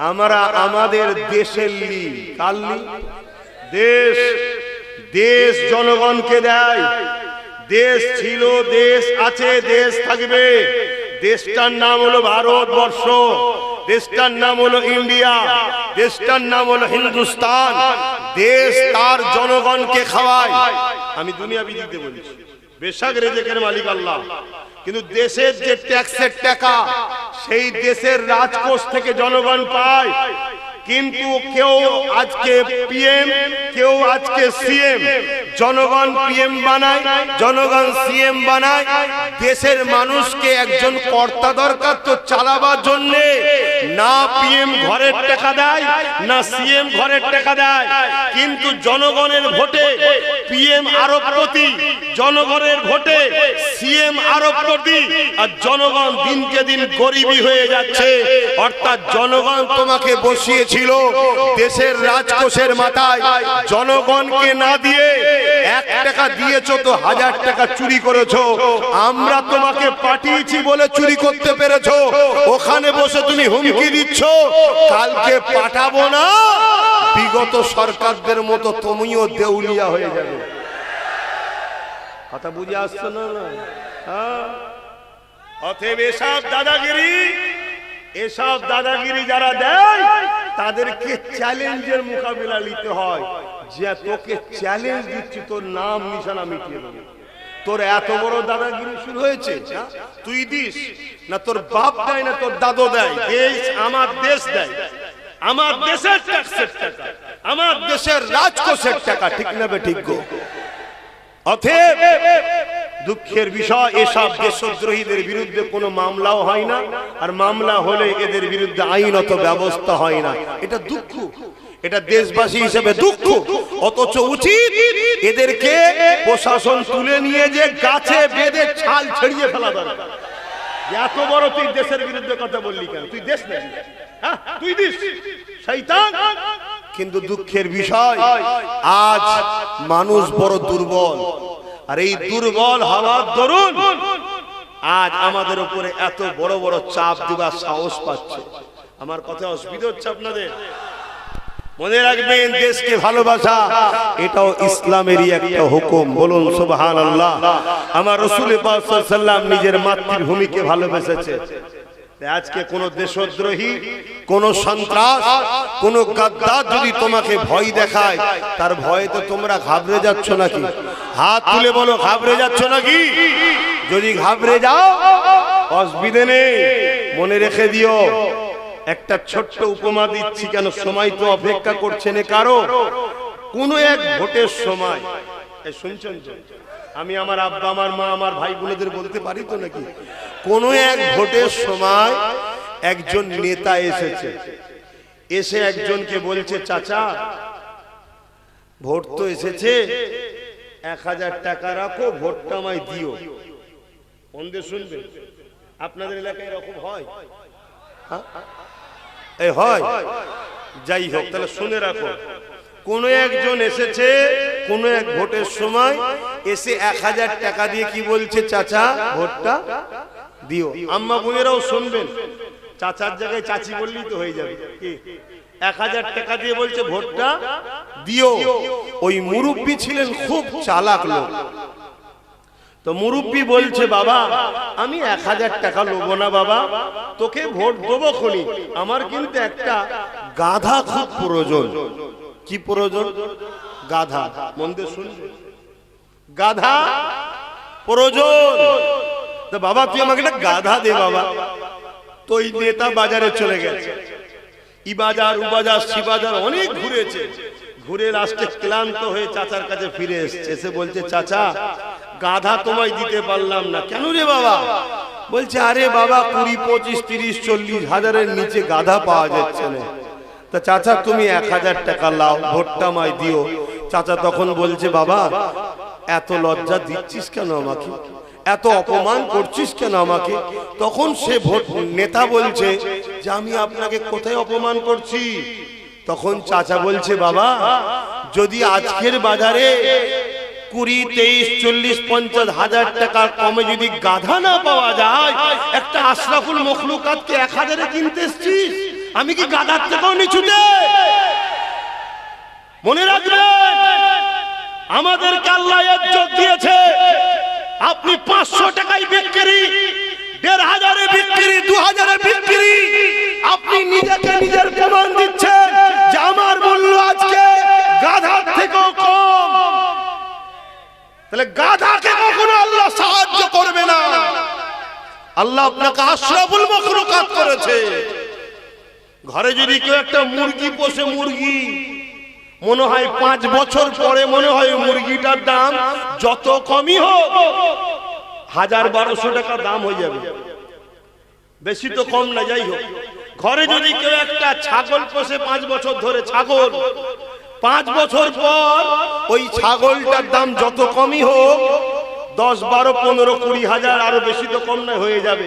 [SPEAKER 1] আমরা আমাদের দেশের লি, কার লি? দেশ, দেশ জনগণকে দেয়। দেশ ছিল, দেশ আছে, দেশ থাকবে। দেশটার নাম হলো ভারতবর্ষ, দেশটার নাম হলো ইন্ডিয়া, দেশটার নাম হলো হিন্দুস্তান। দেশ তার জনগণকে খাওয়ায়। আমি দুনিয়া বিদিতে বলছি, বেশাক রেজেকের মালিক আল্লাহ, কিন্তু দেশের যে ট্যাক্সের টাকা সেই দেশের রাজকোষ থেকে জনগণ পায়। কিন্তু কেউ আজকে পিএম, কেউ আজকে সিএম। জনগণ পিএম বানায়, জনগণ সিএম বানায়। দেশের মানুষকে একজন কর্তা দরকার তো চালাবার জন্য। না পিএম ঘরের টাকা দেয়, না সিএম ঘরের টাকা দেয়, কিন্তু জনগণের ভোটে পিএম আরবপতি, জনগণের ভোটে সিএম আরবপতি। আর জনগণ দিনকে দিন গরিবী হয়ে যাচ্ছে। অর্থাৎ জনগণ তোমাকে বসিয়েছিল দেশের রাজকোষের মাথায়, জনগণকে না দিয়ে 1 টাকা দিয়েছো তো 1000 টাকা চুরি করেছো। আমরা তোমাকে পাঠিয়েছি বলে চুরি করতে পেরেছো। ওখানে বসে তুমি হুমকি দিচ্ছ কালকে পাঠাবো না, বিগত সরকারদের মতো তুমিও দেউলিয়া হয়ে যাবে। কথা বুঝে আসছে না? হ্যাঁ, অতএব এসব দাদাগিরি, এসব দাদাগিরি যারা দেয় তাদেরকে চ্যালেঞ্জের মোকাবিলা নিতে হয়। যে তোকে চ্যালেঞ্জ দিচ্ছি, তোর নাম নিশানা মিটিয়ে দেবো। তোর এত বড় দাদাগিরি শুরু হয়েছে, তুই দিস না, তোর বাপ দেয় না, তোর দাদু দেয়। দেশ আমার দেশ দেয়, আমার দেশের ট্যাক্সের টাকা, আমার দেশের রাজকোষের টাকা, ঠিক না বে ঠিক গো? অতএব দুঃখের বিষয়, এসব দেশদ্রোহীদের বিরুদ্ধে কোনো মামলাও হয় না, আর মামলা হলে এদের বিরুদ্ধে আইনত ব্যবস্থা হয় না। এটা দুঃখ, এটা দেশবাসী হিসেবে দুঃখ। অথচ উচিত এদেরকে প্রশাসন তুলে নিয়ে যে গাছে বেঁধে ছাল ছেড়িয়ে ফেলা দরকার। এত বড় তুই দেশের বিরুদ্ধে কথা বললি কেন? তুই দেশ না, হ্যাঁ তুই দিস শয়তান। কিন্তু দুঃখের বিষয়, আজ মানুষ বড় দুর্বল, আর এই দুর্বল হওয়ার দরুন আজ আমাদের উপরে এত বড় বড় চাপ দেওয়ার সাহস পাচ্ছে। আমার কথা অসুবিধা হচ্ছে আপনাদের? মনে রাখবেন, দেশকে ভালোবাসা এটাও ইসলামেরই একটা হুকুম। বলুন সুবহানাল্লাহ। আমার রাসূল পাক সাল্লাল্লাহু আলাইহি ওয়াসাল্লাম নিজের মাতৃভূমিকে ভালোবেসেছে। আজকে কোন দেশদ্রোহী, কোন সন্ত্রাস, কোন গাদ্দার যদি তোমাকে ভয় দেখায়, তার ভয়ে তো তোমরা ঘাবড়ে যাচ্ছ নাকি? হাত তুলে বলো ঘাবড়ে যাচ্ছ নাকি? যদি ঘাবড়ে যাও অসুবিধে নেই, মনে রেখে দিও একটা ছোট্ট উপমা দিচ্ছি, কেন সময় তো অপেক্ষা করছে না কারো। কোন এক ভোটের সময়, শুনছেন, আমি আমার আব্বা আমার মা আমার ভাই বোনেদের বলতে পারি তো নাকি, কোন এক ভোটের সময় একজন নেতা এসেছে, এসে একজনকে বলছে, চাচা ভোট তো এসেছে, 1000 টাকা রাখো, ভোটটা আমায় দিও। বন্ধে শুনবেন, আপনাদের এলাকায় এরকম হয়? এই হয়? যাই হোক, তাহলে শুনে রাখো, কোন একজন এসেছে কোন এক ভোটের সময়, এসে 1000 টাকা দিয়ে কি বলছে, চাচা ভোটটা দিও। আম্মা বোনেরাও শুনবেন, চাচার জায়গায় চাচি বললেই তো হয়ে যাবে, কি 1000 টাকা দিয়ে বলছে ভোটটা দিও। ওই মুরব্বি ছিলেন খুব চালাক লোক, তো মুরব্বি বলছে, বাবা আমি 1000 টাকা নেব না বাবা, তোকে ভোট দেবো খনি, আমার কিন্তু একটা গাধা খুব প্রয়োজন। কি প্রয়োজন? গাধা। মন দিয়ে শুনবে, গাধা প্রয়োজন। তো বাবা তুই আমাকে একটা গাধা দে বাবা। তো এই নেতা বাজারে চলে গেছে, ই বাজার ও বাজার সি বাজার অনেক ঘুরেছে, ঘুরে লাস্টে ক্লান্ত হয়ে চাচার কাছে ফিরে এসেছে, এসে বলছে, চাচা গাধা তোমায় দিতে পারলাম না। কেন রে বাবা? বলছে, আরে বাবা 20, 25, 30, 40 হাজারের নিচে গাধা পাওয়া যাচ্ছে না। তা চাচা তুমি 1000 টাকা লাও, ভোটটা আমায় দিও। চাচা তখন বলছে, বাবা এত লজ্জা দিচ্ছিস কেন আমাকে, এত অপমান করছিস কেন আমাকে? তখন সে ভোট নেতা বলছে যে আমি আপনাকে কোথায় অপমান করছি? তখন চাচা বলছে, বাবা যদি আজকের বাজারে 20, 23, 40, 50 হাজার টাকার কমে যদি গাধা না পাওয়া যায়, একটা আশরাফুল মখলুকাতকে 1000-এ কিনতে এসছিস, আমি কি গাধার থেকেও নিচুতে? মনে রাখবেন, আমাদেরকে আল্লাহ ইজ্জত দিয়েছে। আপনি 500 টাকায় বিক্রি, 1500-এ বিক্রি, 2000-এ বিক্রি, আপনি নিজেকে নিজের প্রমাণ দিচ্ছেন যে আমার মূল্য আজকে গাধার থেকেও কম। তাহলে গাধাকে কখনো আল্লাহ সাহায্য করবে না। আল্লাহ আপনাকে আশরাফুল মখলুকাত করেছে। ঘরে যদি কেউ একটা মুরগি পোষে, মুরগি মনে হয় 5 বছর পরে মনে হয় মুরগিটার দাম যত কমই হোক 1000-1200 টাকা দাম হয়ে যাবে, বেশি তো কম না। যাই হোক, ঘরে যদি কেউ একটা ছাগল পোষে 5 বছর ধরে, ছাগল 5 বছর পর ওই ছাগলটার দাম যত কমই হোক 10, 12, 15, 20 হাজার, আরো বেশি তো কম না হয়ে যাবে।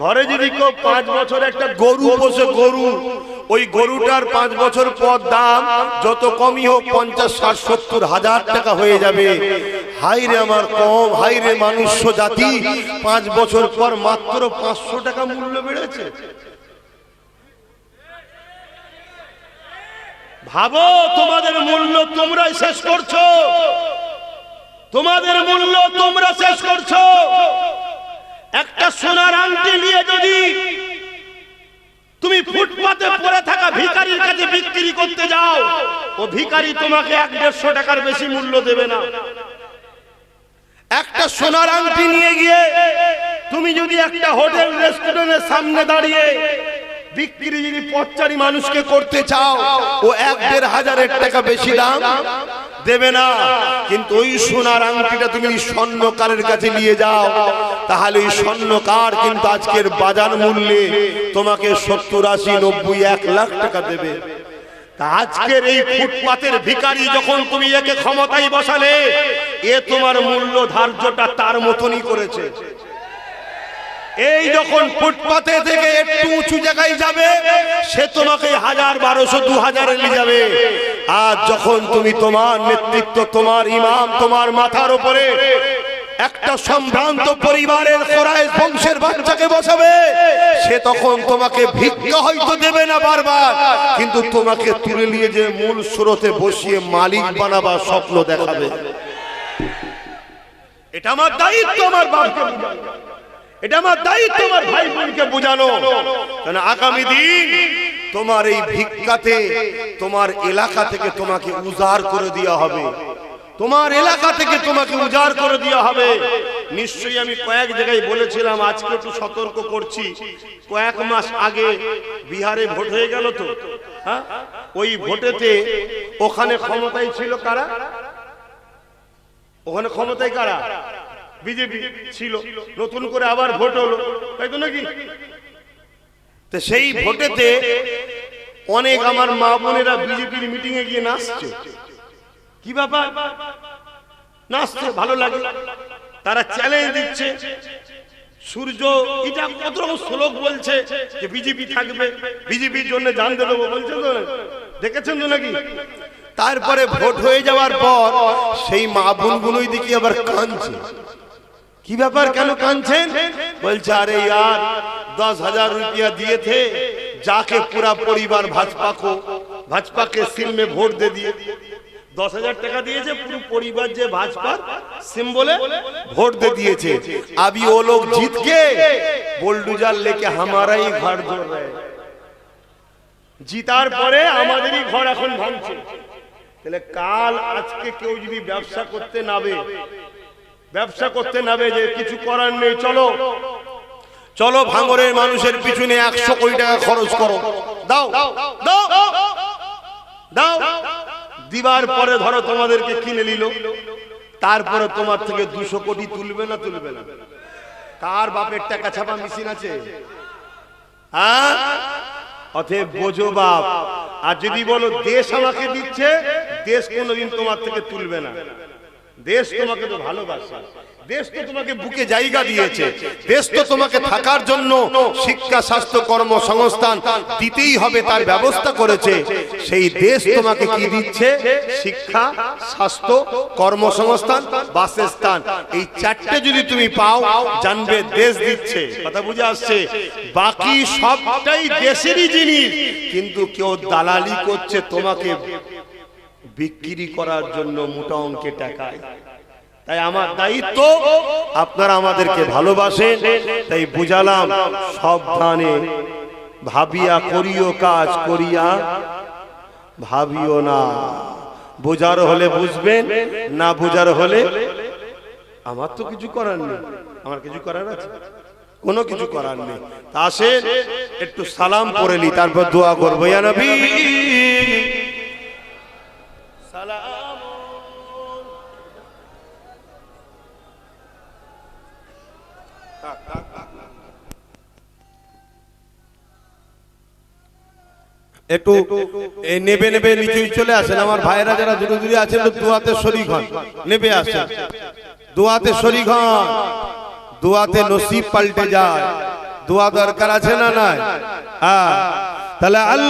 [SPEAKER 1] ঘরে যদি কেউ 5 বছর একটা গরু পোষে, গরু, ওই গরুটার 5 বছর পর দাম যত কমই হোক 50, 60, 70 হাজার টাকা হয়ে যাবে। হাই রে আমার কম, হাই রে মানুষ জাতি, 5 বছর পর মাত্র 500 টাকা মূল্য বেড়েছে। ভাবো, তোমাদের মূল্য তোমরাই শেষ করছো, তোমাদের মূল্য তোমরা শেষ করছো। একটা সোনার আংটি নিয়ে যদি তুমি ফুটপাতে পড়ে থাকা ভিখারির কাছে বিক্রি করতে যাও, ও ভিখারি তোমাকে 100-150 টাকার বেশি মূল্য দেবে না। একটা সোনার আংটি নিয়ে গিয়ে তুমি যদি একটা হোটেল রেস্টুরেন্টের সামনে দাঁড়িয়ে বিক্রি যদি পথচারী মানুষকে করতে চাও, ও 1-1.5 হাজারের টাকা বেশি দাম দেবে না। কিন্তু ওই সোনার আংটিটা তুমি স্বর্ণকারের কাছে নিয়ে যাও, তাহলে ওই স্বর্ণকার কিন্তু আজকের বাজার মূল্যে তোমাকে 70, 80, 90, 1 লাখ টাকা দেবে। আজকের এই ফুটপাতের ভিখারি যখন তুমি একে ক্ষমতায় বসালে, এ তোমার মূল্য ধার্যটা তার মতনই করেছে। এই যখন ফুটপাতে থেকে একটু উঁচু জায়গায় যাবে, সে তোমাকে 1000, 1200, 2000 নিয়ে যাবে। আর যখন তুমি তোমার নেতৃত্ব, তোমার ইমাম, তোমার মাথার উপরে একটা সম্ভ্রান্ত পরিবারের কোরাইশ বংশের বাচ্চাকে বসাবে, সে তখন তোমাকে ভিক্ষা হয়তো দেবে না বারবার, কিন্তু তোমাকে তুলে নিয়ে যে মূল স্রোতে বসিয়ে মালিক বানাবার স্বপ্ন দেখাবে। এটা আমার দায়িত্ব, আমার বাপকে বোঝানো, এটা আমার দায়িত্ব আমার ভাই বোনকে বোঝানো। কারণ আগামী দিন তোমার এই ভিক্ষাতে তোমার এলাকা থেকে তোমাকে উজাড় করে দেওয়া হবে, তোমার এলাকা থেকে তোমাকে উজাড় করে দেওয়া হবে। নিশ্চয়ই আমি কয়েক জায়গায় বলেছিলাম, আজকে একটু সতর্ক করছি। কয়েক মাস আগে বিহারে ভোট হয়ে গেল তো, হ্যাঁ, ওই ভোটেতে ওখানে ক্ষমতায় ছিল কারা? ওখানে ক্ষমতায় কারা? বিজেপি ছিল। নতুন করে আবার ভোট হলো, তাই তো নাকি? তো সেই ভোটেতে অনেক আমার মা বোনেরা বিজেপির মিটিং এ গিয়ে নাচছে। কি ব্যাপার? নাচছে, ভালো লাগে। তারা চ্যালেঞ্জ দিচ্ছে, সূর্য এটা কত রকম শ্লোক বলছে যে বিজেপি থাকবে, বিজেপির জন্য জান দেবো বলছে তো, দেখেছেন তো নাকি? তারপরে ভোট হয়ে যাওয়ার পর সেই মা বোনগুলোই দেখি আবার কাঁদছে। কি ব্যাপার, কেন কাঁদছেন? বলছে আরে यार 10,000 रुपया दिए थे, जाके पूरा परिवार भाजपा के सिम में वोट दे दिए। 10,000 টাকা দিয়েছে, পুরো পরিবার যে ভাজপার সিম্বলে ভোট दे दिए। अभी वो लोग जीत के बुलडोजर लेके हमारा ही घर जोड़ रहे हैं। জিতার পরে আমাদেরই ঘর এখন ভাঙছে। তাহলে কাল আজকে কেউ যদি ব্যবসা করতে নাবে যে কিছু করার নেই, চলো চলো ভাঙরের মানুষের পিছনে 100 কোটি টাকা খরচ করো, দাও দাও দাও, দিবার পরে ধরো তোমাদেরকে কিনে নিল, তারপরে তোমার থেকে 200 কোটি তুলবে না? কার বাপের টাকা ছাপা মেশিন আছে? হ্যাঁ, অতএব বোঝো বাপ। আর যদি বলো দেশ আমাকে দিচ্ছে, দেশ কোনোদিন তোমার থেকে তুলবে না। দেশ তোমাকে তো ভালোবাসে, দেশ তো তোমাকে বুকে জায়গা দিয়েছে, দেশ তো তোমাকে থাকার জন্য শিক্ষা, স্বাস্থ্য, কর্মসংস্থান দিতেই হবে, তার ব্যবস্থা করেছে। সেই দেশ তোমাকে কি দিচ্ছে? শিক্ষা, স্বাস্থ্য, কর্মসংস্থান, বাসস্থান। এই চারটে যদি তুমি পাও, জানবে দেশ দিচ্ছে। কথা বুঝে আসছে? বাকি সবটাই দেশেরই জিনিস, কিন্তু কেউ দালালি করছে তোমাকে বিক্রি করার জন্য মোটা অঙ্কের টাকায়। তাই আমার দায়িত্ব, আপনারা আমাদেরকে ভালোবাসেন, তাই বুঝালাম সাবধানে ভাবিয়া করিও কাজ, করিয়া ভাবিও না। বোঝার হলে বুঝবেন, না বোঝার হলে আমার তো কিছু করার নেই। আমার কিছু করার আছে? কোনো কিছু করার নেই। আসেন একটু সালাম পড়ে নি, তারপর দোয়া করবো। ইয়া নবী সালাম। একটু নেবে নিচে চলে আসেন। আমার ভাইরা যারা দূরে দূরে আছেন, দোয়াতে শরীক হন, নেবে আসেন, দোয়াতে শরীক হন। দোয়াতে নসিব পাল্টে যায়। দোয়া দরকার আছে না নাই? হ্যাঁ, তাহলে আল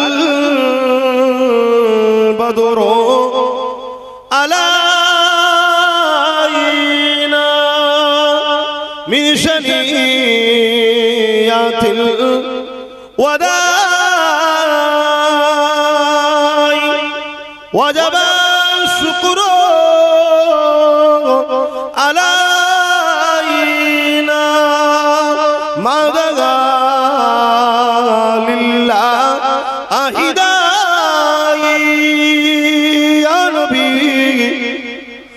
[SPEAKER 1] বদরু আলাইনা মিন শানিয়াতিল ওয়াদা وجب الشكر علينا ما دعا لله أهداي يا نبي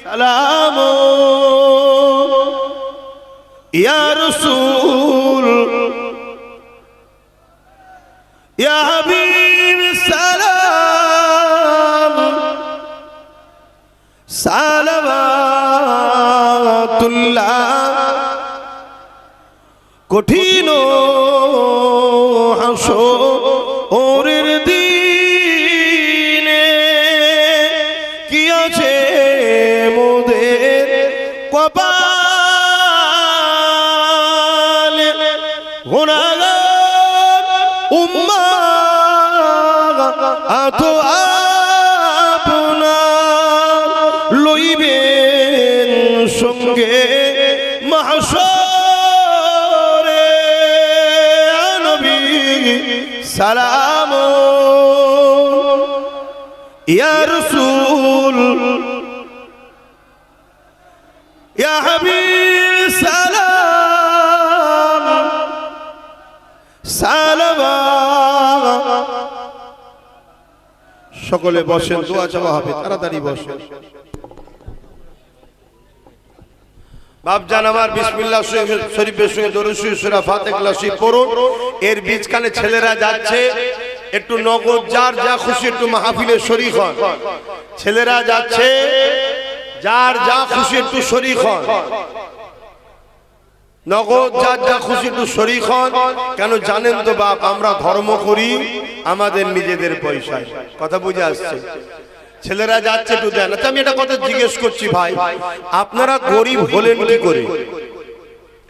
[SPEAKER 1] سلام يا رسول يا حبيب السلام সালাওয়াতুল্লাহ। কঠিন হাসরের দিনে কি আছে মোদের কপালে, গুনাহগার উম্মাহ আতো সঙ্গে মাহশরে। নবী সালাম ইয়া রাসূল ইয়া হাবিব সালাম সালাওয়াত। সকলে বসেন, দোয়া চাওয়া হবে, তাড়াতাড়ি বসেন। বাপজান আমার বিসমিল্লাহ শরীফের সঙ্গে দরুদ শরীফ সূরা ফাতিহা শরীফ পড়ুন। এর বীজখানে ছেলেরা যাচ্ছে, একটু নগদ যার যা খুশি একটু মাহফিলে শরীক হন। ছেলেরা যাচ্ছে, যার যা খুশি একটু শরীক হন, নগদ যার যা খুশি একটু শরীক হন। কেন জানেন তো বাপ, আমরা ধর্ম করি আমাদের নিজেদের পয়সায়। কথা বুঝে আসছে? ছেলেরা যাচ্ছে, একটু দেন। আচ্ছা আমি একটা কথা জিজ্ঞেস করছি ভাই, আপনারা গরিব হলেন কি করে?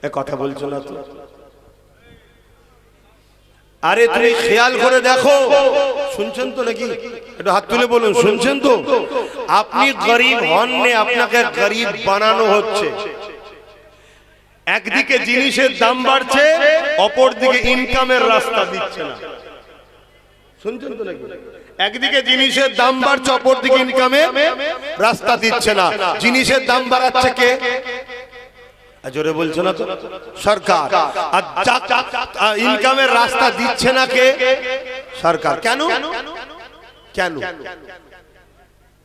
[SPEAKER 1] এ কথা বলছো না তো? আরে তুমি খেয়াল করে দেখো, শুনছেন তো নাকি? একটু হাত তুলে বলুন, শুনছেন তো? আপনি গরিব হননি, আপনাকে গরিব বানানো হচ্ছে। একদিকে জিনিসের দাম বাড়ছে, অপরদিকে ইনকামের রাস্তা দিচ্ছে না। শুনছেন তো নাকি? একদিকে জিনিসের দাম বাড়ছে, অপরদিকে ইনকামের রাস্তা দিচ্ছে না। জিনিসের দাম বাড়াচ্ছে কে? জোরে বলছো না তো? সরকার। আর ইনকামের রাস্তা দিচ্ছে না কে? সরকার। কেন? কেন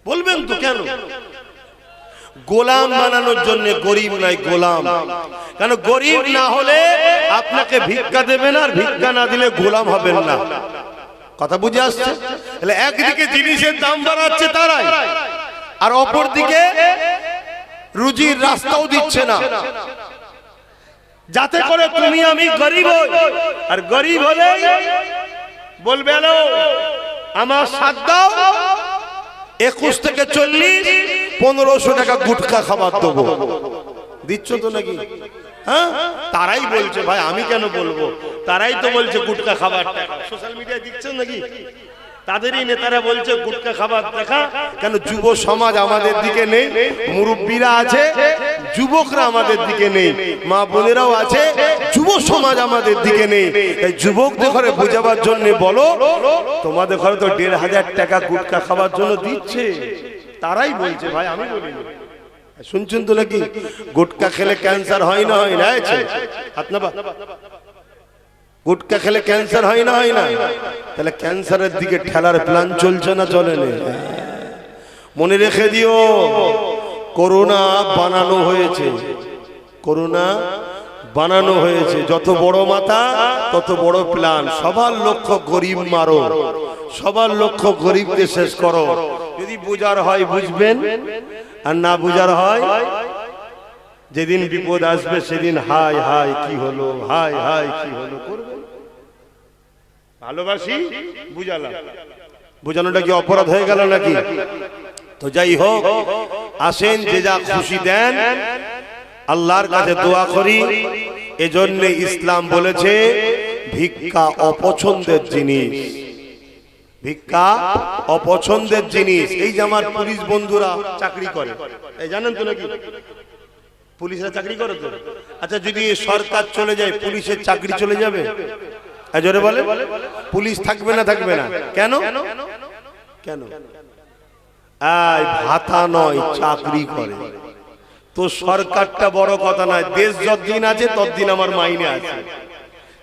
[SPEAKER 1] বলবেন তো? কেন? গোলাম বানানোর জন্য। গরিব নাই, গোলাম। কেন? গরিব না হলে আপনাকে ভিক্ষা দেবেন, আর ভিক্ষা না দিলে গোলাম হবেন না। কথা বুঝে আসছে? তাহলে একদিকে জিনিসের দাম বাড়াচ্ছে তারাই, আর অপর দিকে রুজির রাস্তাও দিচ্ছে না, যাতে করে তুমি আমি গরিব হই। আর গরিব হলে বলবে আমার সাথ দাও, 21 থেকে 40 1500 টাকা গুটখা খাবার দেবো। দিচ্ছ তো নাকি? হ্যাঁ, তারাই বলছে ভাই, আমি কেন বলবো? তারাই তো বলছে গুটকা খাবার টাকা। সোশ্যাল মিডিয়ায় দিচ্ছেন নাকি? তাদেরই নেতারা বলছে গুটকা খাবার দেখা। কেন? যুব সমাজ আমাদের দিকে নেই, মুরব্বীরা আছে, যুবকরা আমাদের দিকে নেই, মা বোনেরাও আছে, যুব সমাজ আমাদের দিকে নেই। এই যুবকদের ঘরে বোঝাবার জন্য বলো, তোমাদের ঘরে তো 1500 টাকা গুটকা খাবার জন্য দিচ্ছে। তারাই বলছে ভাই, আমি বলিনি। শুনছেন তো নাকি? গুটকা খেলে ক্যান্সার হয় না? হয় না? গুটকা খেলে ক্যান্সার হয় না? হয় না? তাহলে ক্যান্সারের দিকে ঠেলার প্ল্যান চলছে না চলে না? মনে রেখে দিও, করোনা বানানো হয়েছে। করোনা বানানো হয়েছে। যত বড় মাথা তত বড় প্ল্যান। সবার লক্ষ্য গরিব মারো, সবার লক্ষ্য গরিবকে শেষ করো। যদি বুঝার হয় বুঝবেন, আর না বুঝার হয়, যেদিন বিপদ আসবে সেদিন হাই হাই কি হলো, হাই হাই কি হলো করবেন। ভালোবাসি বুঝালাম, বুঝানোটা কি অপরাধ হয়ে গেল নাকি? তো যাই হোক, আসেন যে যা খুশি দেন, আল্লাহর কাছে দোয়া করি। এজন্য ইসলাম বলেছে ভিক্ষা অপছন্দের জিনিস। ভিক্ষা অপছন্দের জিনিস। এই যে আমার পুলিশ বন্ধুরা চাকরি করে, এই জানেন তো নাকি? পুলিশরা চাকরি করে তো। আচ্ছা যদি সরকার চলে যায়, পুলিশের চাকরি চলে যাবে? জোরে বলে। পুলিশ থাকবে না? থাকবে না। কেন? কেন? ভাতা নয়, চাকরি করে তো। সরকারটা বড় কথা নয়, দেশ যতদিন আছে ততদিন আমার মাইনে আছে,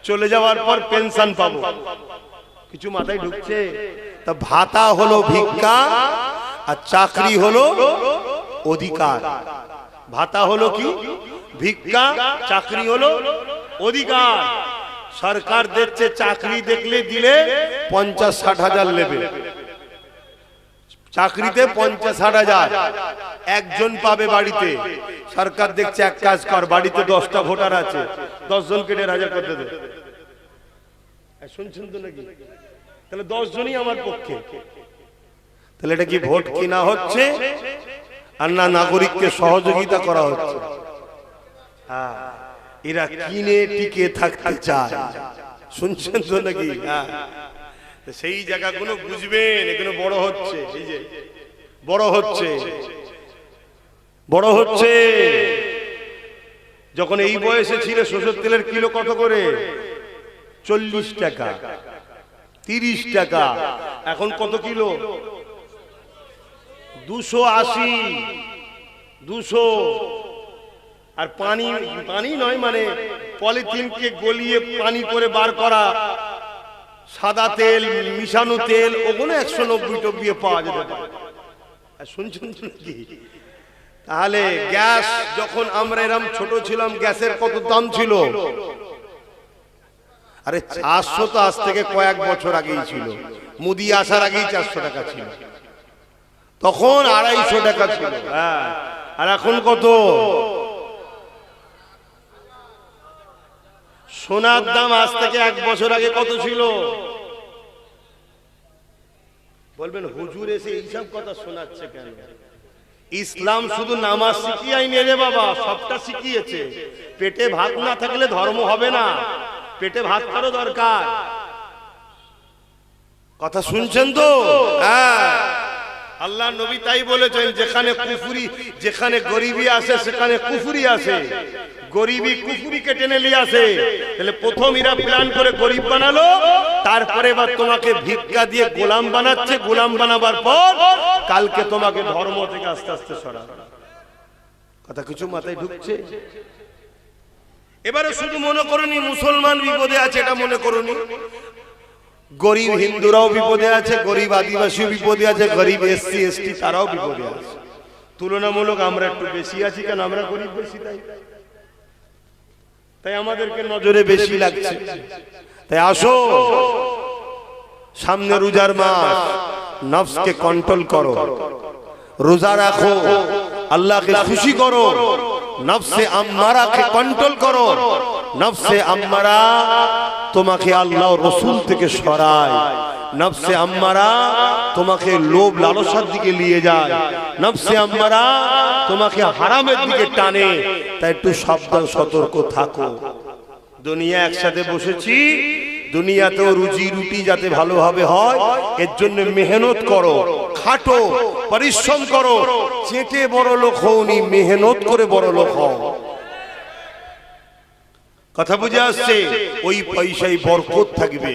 [SPEAKER 1] চলে যাওয়ার পর পেনশন পাবো। কিছু মাথায় ঢুকছে? তা ভাতা হলো ভিক্ষা, আর চাকরি হলো অধিকার। ভাতা হলো কি? ভিক্ষা, চাকরি হলো অধিকার। সরকার দেখছে চাকরি দেখলে দিলে 50-60 হাজার নেবে, চাকরিতে 50-60 হাজার একজন পাবে বাড়িতে। সরকার দেখছে এক কাজ কর, বাড়িতে 10টা ভোটার আছে, 10 জনকে 1500 করতে দে। শুনছেন তো নাকি? তাহলে 10 জনই আমার পক্ষে। তাহলে এটা কি ভোট কিনা হচ্ছে, আর না নাগরিককে সহযোগিতা করা হচ্ছে? হ্যাঁ, এরা কিনে টিকে থাকতে চায়। শুনছেন তো নাকি? হ্যাঁ, সেই জায়গাগুলো বুঝবেন। এগুলো বড় হচ্ছে, এই যে বড় হচ্ছে, বড় হচ্ছে। যখন এই বয়সে ছিল সরষের তেলের কিলো কত করে? 40 টাকা, 30 টাকা। এখন কত কিলো? 280, 200। আর পানি, পানি নয় মানে পলিথিনকে গলিয়ে পানি করে বার করা সাদা তেল, মিশানো তেল, ওগুলো 190 টাকা দিয়ে পাওয়া যেতে পারে। শুনছেন নাকি? তাহলে গ্যাস যখন আমরা এরকম ছোট ছিলাম গ্যাসের কত দাম ছিল? আরে 400 তো আজ থেকে কয়েক বছর আগেই ছিল, মোদি আসার আগেই 400 টাকা ছিল, তখন 250 টাকা ছিল। হ্যাঁ, আর এখন কত? সোনার দাম আজ থেকে 1 বছর আগে কত ছিল? বলবেন হুজুর এসে এইসব কথা শোনাচ্ছে কেন? ইসলাম শুধু নামাজ শিখিয়াই নেই রে বাবা, সবটা শিখিয়েছে। পেটে ভাত না থাকলে ধর্ম হবে না, পেটে ভাত খাওয়ার দরকার। কথা শুনছেন তো? হ্যাঁ, আল্লাহ নবী তাই বলেছেন, যেখানে কুফরি, যেখানে গরিবি আসে সেখানে কুফরি আসে। গরিবি কুফরিকে টেনে নিয়ে আসে। তাহলে প্রথম এরা প্ল্যান করে গরিব বানালো, তারপরে এবার তোমাকে ভিক্ষা দিয়ে গোলাম বানাচ্ছে। গোলাম বানাবার পর কালকে তোমাকে ধর্ম থেকে আস্তে আস্তে সরাবে। কথা কিছু মাথায় ঢুকছে? এবারে শুধু মনে করুনি মুসলমান বিপদে আছে, এটা মনে করুনি। গরিব হিন্দুরাও বিপদে আছে, গরিব আদিবাসীও বিপদে আছে, গরিব এসসি এসটি তারাও বিপদে আছে। তুলনামূলক আমরা একটু বেশি আছি, কেন আমরা গরিব বেশি, তাই আমাদেরকে নজরে বেশি লাগছে। তাই আসো, সামনে রোজার মাস, নফসকে কন্ট্রোল করো, রোজা রাখো, আল্লাহকে খুশি করো, নফসে আম্মারাকে কন্ট্রোল করো। নফসে আম্মারা তোমাকে আল্লাহ রসুল থেকে সরায়, নফসে আম্মারা তোমাকে লোভ লালসার দিকে নিয়ে যায়, নফসে আম্মারা তোমাকে হারামের দিকে টানে। তাই একটু সাবধান সতর্ক থাকো। দুনিয়া একসাথে বসেছি, দুনিয়াতেও রুজি রুটি যাতে ভালোভাবে হয় এর জন্য মেহনত করো, খাটো, পরিশ্রম করো। চেটে বড় লোক হওনি, মেহনত করে বড় লোক হও। কথা বুঝে আসছে? ওই পয়সায় বরকত থাকবে।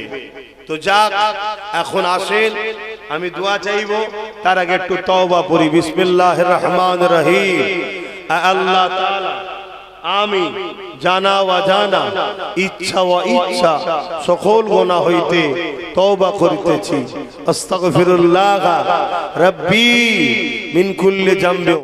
[SPEAKER 1] তো যাক, এখন আসেন, আমি দোয়া চাইবো, তার আগে একটু তওবা পড়ি। বিসমিল্লাহির রহমানির রহিম। আল্লাহ তাআলা, আমি জানা অজানা, ইচ্ছা ও ইচ্ছা সকল গুনাহ হইতে তওবা করিতেছি। আস্তাগফিরুল্লাহ রাব্বি মিন কুল্লি জামবি।